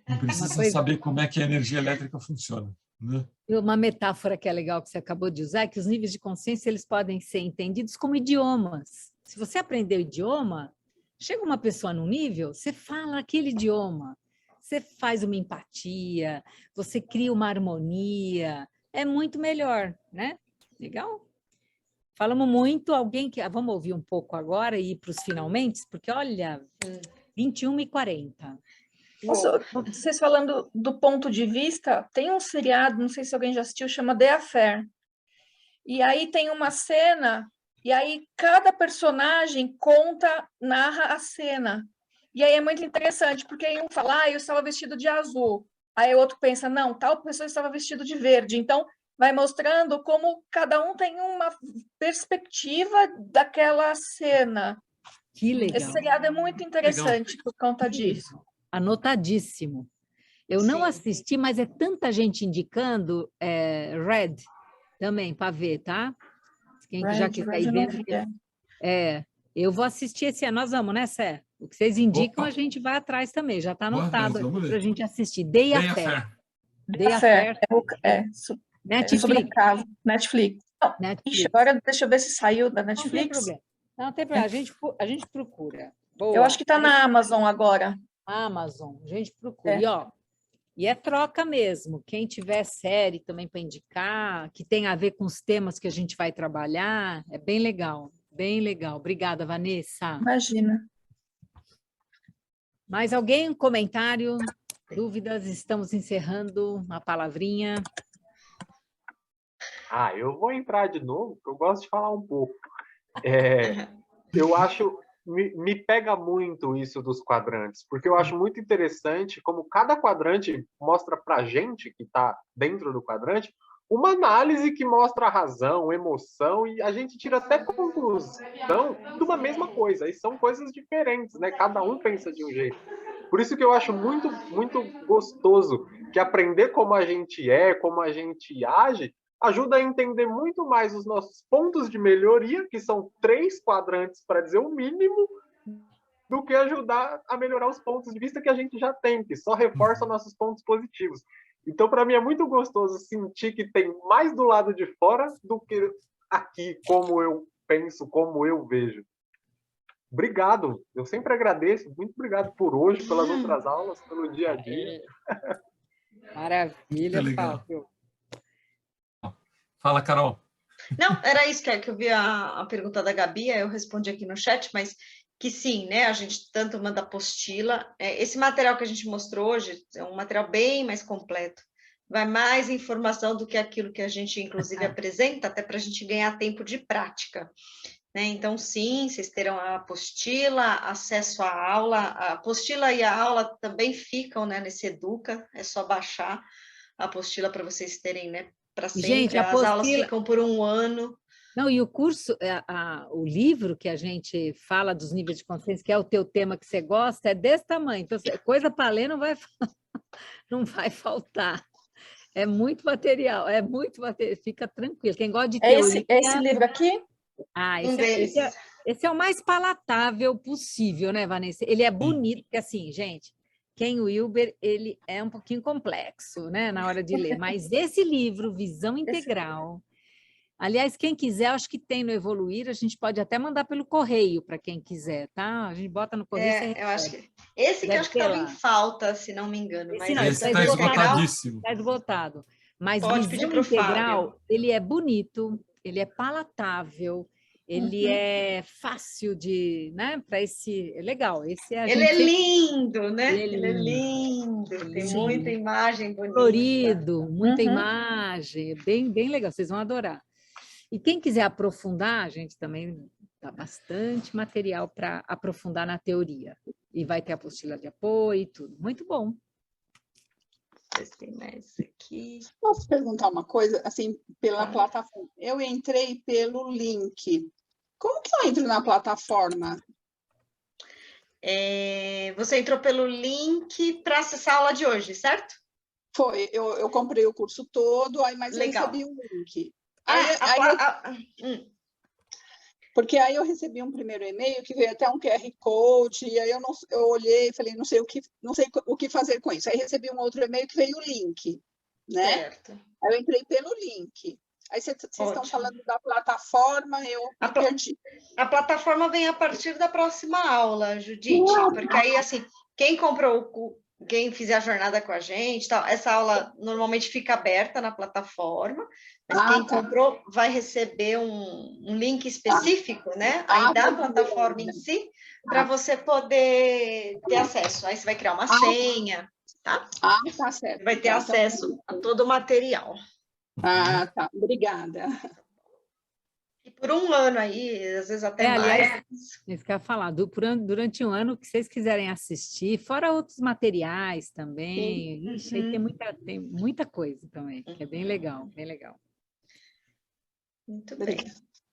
Speaker 3: Não precisa saber como é que a energia elétrica funciona, né?
Speaker 2: Uma metáfora que é legal que você acabou de usar é que os níveis de consciência eles podem ser entendidos como idiomas. Se você aprender o idioma, chega uma pessoa num nível, você fala aquele idioma, você faz uma empatia, você cria uma harmonia, é muito melhor, né? Legal? Falamos muito, vamos ouvir um pouco agora e ir para os finalmente, porque olha, 21h40.
Speaker 9: Vocês falando do ponto de vista, tem um seriado, não sei se alguém já assistiu, chama The Affair. E aí tem uma cena, e aí cada personagem narra a cena. E aí é muito interessante, porque aí um fala, eu estava vestido de azul. Aí o outro pensa, não, tal pessoa estava vestido de verde. Então, vai mostrando como cada um tem uma perspectiva daquela cena.
Speaker 2: Que legal.
Speaker 9: Esse seriado é muito interessante por conta disso.
Speaker 2: Anotadíssimo. Eu não assisti, mas é tanta gente indicando Red também para ver, tá? Quem já que está aí vendo. Eu vou assistir esse ano. Nós vamos, né, Sé? O que vocês indicam, a gente vai atrás também. Já está anotado para a gente assistir. Day Affair.
Speaker 9: Day Affair.
Speaker 2: Netflix.
Speaker 9: Sobre caso. Netflix. Ixi, agora deixa eu ver se saiu da Netflix.
Speaker 2: Não tem problema. A gente procura. Boa.
Speaker 9: Eu acho que está na Amazon agora.
Speaker 2: Amazon, a gente procura. E é troca mesmo. Quem tiver série também para indicar, que tem a ver com os temas que a gente vai trabalhar, é bem legal, bem legal. Obrigada, Vanessa.
Speaker 9: Imagina.
Speaker 2: Mais alguém? Comentário? Dúvidas? Estamos encerrando uma palavrinha.
Speaker 7: Eu vou entrar de novo, porque eu gosto de falar um pouco. Eu acho... Me pega muito isso dos quadrantes, porque eu acho muito interessante como cada quadrante mostra para a gente que está dentro do quadrante uma análise que mostra a razão, emoção, e a gente tira até conclusão de uma mesma coisa, e são coisas diferentes, né? Cada um pensa de um jeito. Por isso que eu acho muito, muito gostoso que aprender como a gente é, como a gente age, ajuda a entender muito mais os nossos pontos de melhoria, que são 3 quadrantes, para dizer o mínimo, do que ajudar a melhorar os pontos de vista que a gente já tem, que só reforça nossos pontos positivos. Então, para mim, é muito gostoso sentir que tem mais do lado de fora do que aqui, como eu penso, como eu vejo. Obrigado, eu sempre agradeço. Muito obrigado por hoje, pelas outras aulas, pelo dia a dia.
Speaker 2: Maravilha, Fábio.
Speaker 3: Fala, Carol.
Speaker 1: Não, era isso que eu vi a pergunta da Gabi, eu respondi aqui no chat, mas que sim, né? A gente tanto manda apostila. Esse material que a gente mostrou hoje é um material bem mais completo. Vai mais informação do que aquilo que a gente, inclusive, apresenta, até para a gente ganhar tempo de prática. Né? Então, sim, vocês terão a apostila, acesso à aula. A apostila e a aula também ficam, né, nesse Educa, é só baixar a apostila para vocês terem, né? Para sempre.
Speaker 2: Gente,
Speaker 1: as aulas ficam por 1 ano.
Speaker 2: Não, e o curso, o livro que a gente fala dos níveis de consciência, que é o teu tema que você gosta, é desse tamanho. Então, coisa para ler não vai faltar. É muito material, fica tranquilo. Quem gosta de teoria...
Speaker 9: Esse livro aqui?
Speaker 2: Esse é o mais palatável possível, né, Vanessa? Ele é bonito, porque assim, gente, Ken Wilber, ele é um pouquinho complexo, né, na hora de ler, mas esse livro, Visão Integral, aliás, quem quiser, acho que tem no Evoluir, a gente pode até mandar pelo correio para quem quiser, tá? A gente bota no correio, você
Speaker 1: Eu acho
Speaker 2: recebe.
Speaker 1: que esse que eu
Speaker 2: Deve
Speaker 1: acho que
Speaker 2: ter
Speaker 1: estava em
Speaker 2: lá.
Speaker 1: falta, se não me engano.
Speaker 2: Esse
Speaker 1: Mas
Speaker 2: não,
Speaker 3: Esse
Speaker 2: está
Speaker 3: está
Speaker 1: Visão Integral,
Speaker 3: esgotadíssimo.
Speaker 2: Está esgotado. Mas
Speaker 1: pode
Speaker 2: Visão
Speaker 1: pedir pro
Speaker 2: Integral,
Speaker 1: Fábio.
Speaker 2: ele é bonito, ele é palatável, ele
Speaker 9: Uhum.
Speaker 2: é fácil de, né, para esse, é legal. Esse a
Speaker 1: Ele
Speaker 2: gente
Speaker 1: é
Speaker 2: sempre
Speaker 1: lindo, né?
Speaker 2: Ele é
Speaker 1: Ele é
Speaker 2: lindo,
Speaker 1: lindo, tem
Speaker 2: lindo.
Speaker 1: muita imagem bonita.
Speaker 2: colorido, muita
Speaker 9: Uhum.
Speaker 2: imagem, é bem, bem legal, vocês vão adorar. E quem quiser aprofundar, a gente também dá bastante material para aprofundar na teoria. E vai ter apostila de apoio e tudo. Muito bom.
Speaker 1: Vocês têm mais aqui.
Speaker 10: Posso perguntar uma coisa, assim, pela plataforma? Eu entrei pelo link. Como que eu entro na plataforma?
Speaker 1: Você entrou pelo link para acessar a aula de hoje, certo?
Speaker 10: Foi, eu comprei o curso todo, mas
Speaker 1: Legal.
Speaker 10: eu recebi um link. Porque aí eu recebi um primeiro e-mail que veio até um QR Code, e aí eu olhei e falei, não sei o que fazer com isso. Aí recebi um outro e-mail que veio o link, né?
Speaker 1: Certo.
Speaker 10: Aí eu entrei pelo link. Aí vocês estão falando da plataforma, eu me perdi.
Speaker 1: A plataforma vem a partir da próxima aula, Judite, porque aí, assim, quem fizer a jornada com a gente, tal, essa aula normalmente fica aberta na plataforma, mas quem comprou vai receber um link específico, né? Aí da plataforma em si, para você poder ter acesso. Aí você vai criar uma senha, tá?
Speaker 10: Tá certo.
Speaker 1: Vai ter acesso a todo o material.
Speaker 10: Tá. Obrigada.
Speaker 1: E por um ano aí, às vezes até mais.
Speaker 2: Aliás, isso que eu ia falar, durante um ano que vocês quiserem assistir, fora outros materiais também. Ixi, aí tem muita coisa também, que é bem legal, bem legal.
Speaker 1: Muito bem.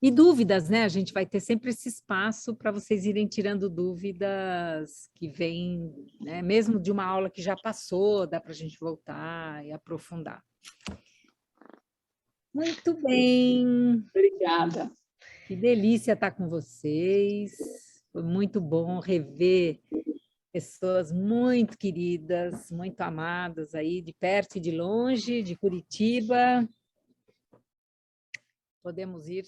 Speaker 2: E dúvidas, né? A gente vai ter sempre esse espaço para vocês irem tirando dúvidas que vêm, né? Mesmo de uma aula que já passou, dá para a gente voltar e aprofundar. Muito bem.
Speaker 10: Obrigada.
Speaker 2: Que delícia estar com vocês. Foi muito bom rever pessoas muito queridas, muito amadas aí, de perto e de longe, de Curitiba. Podemos ir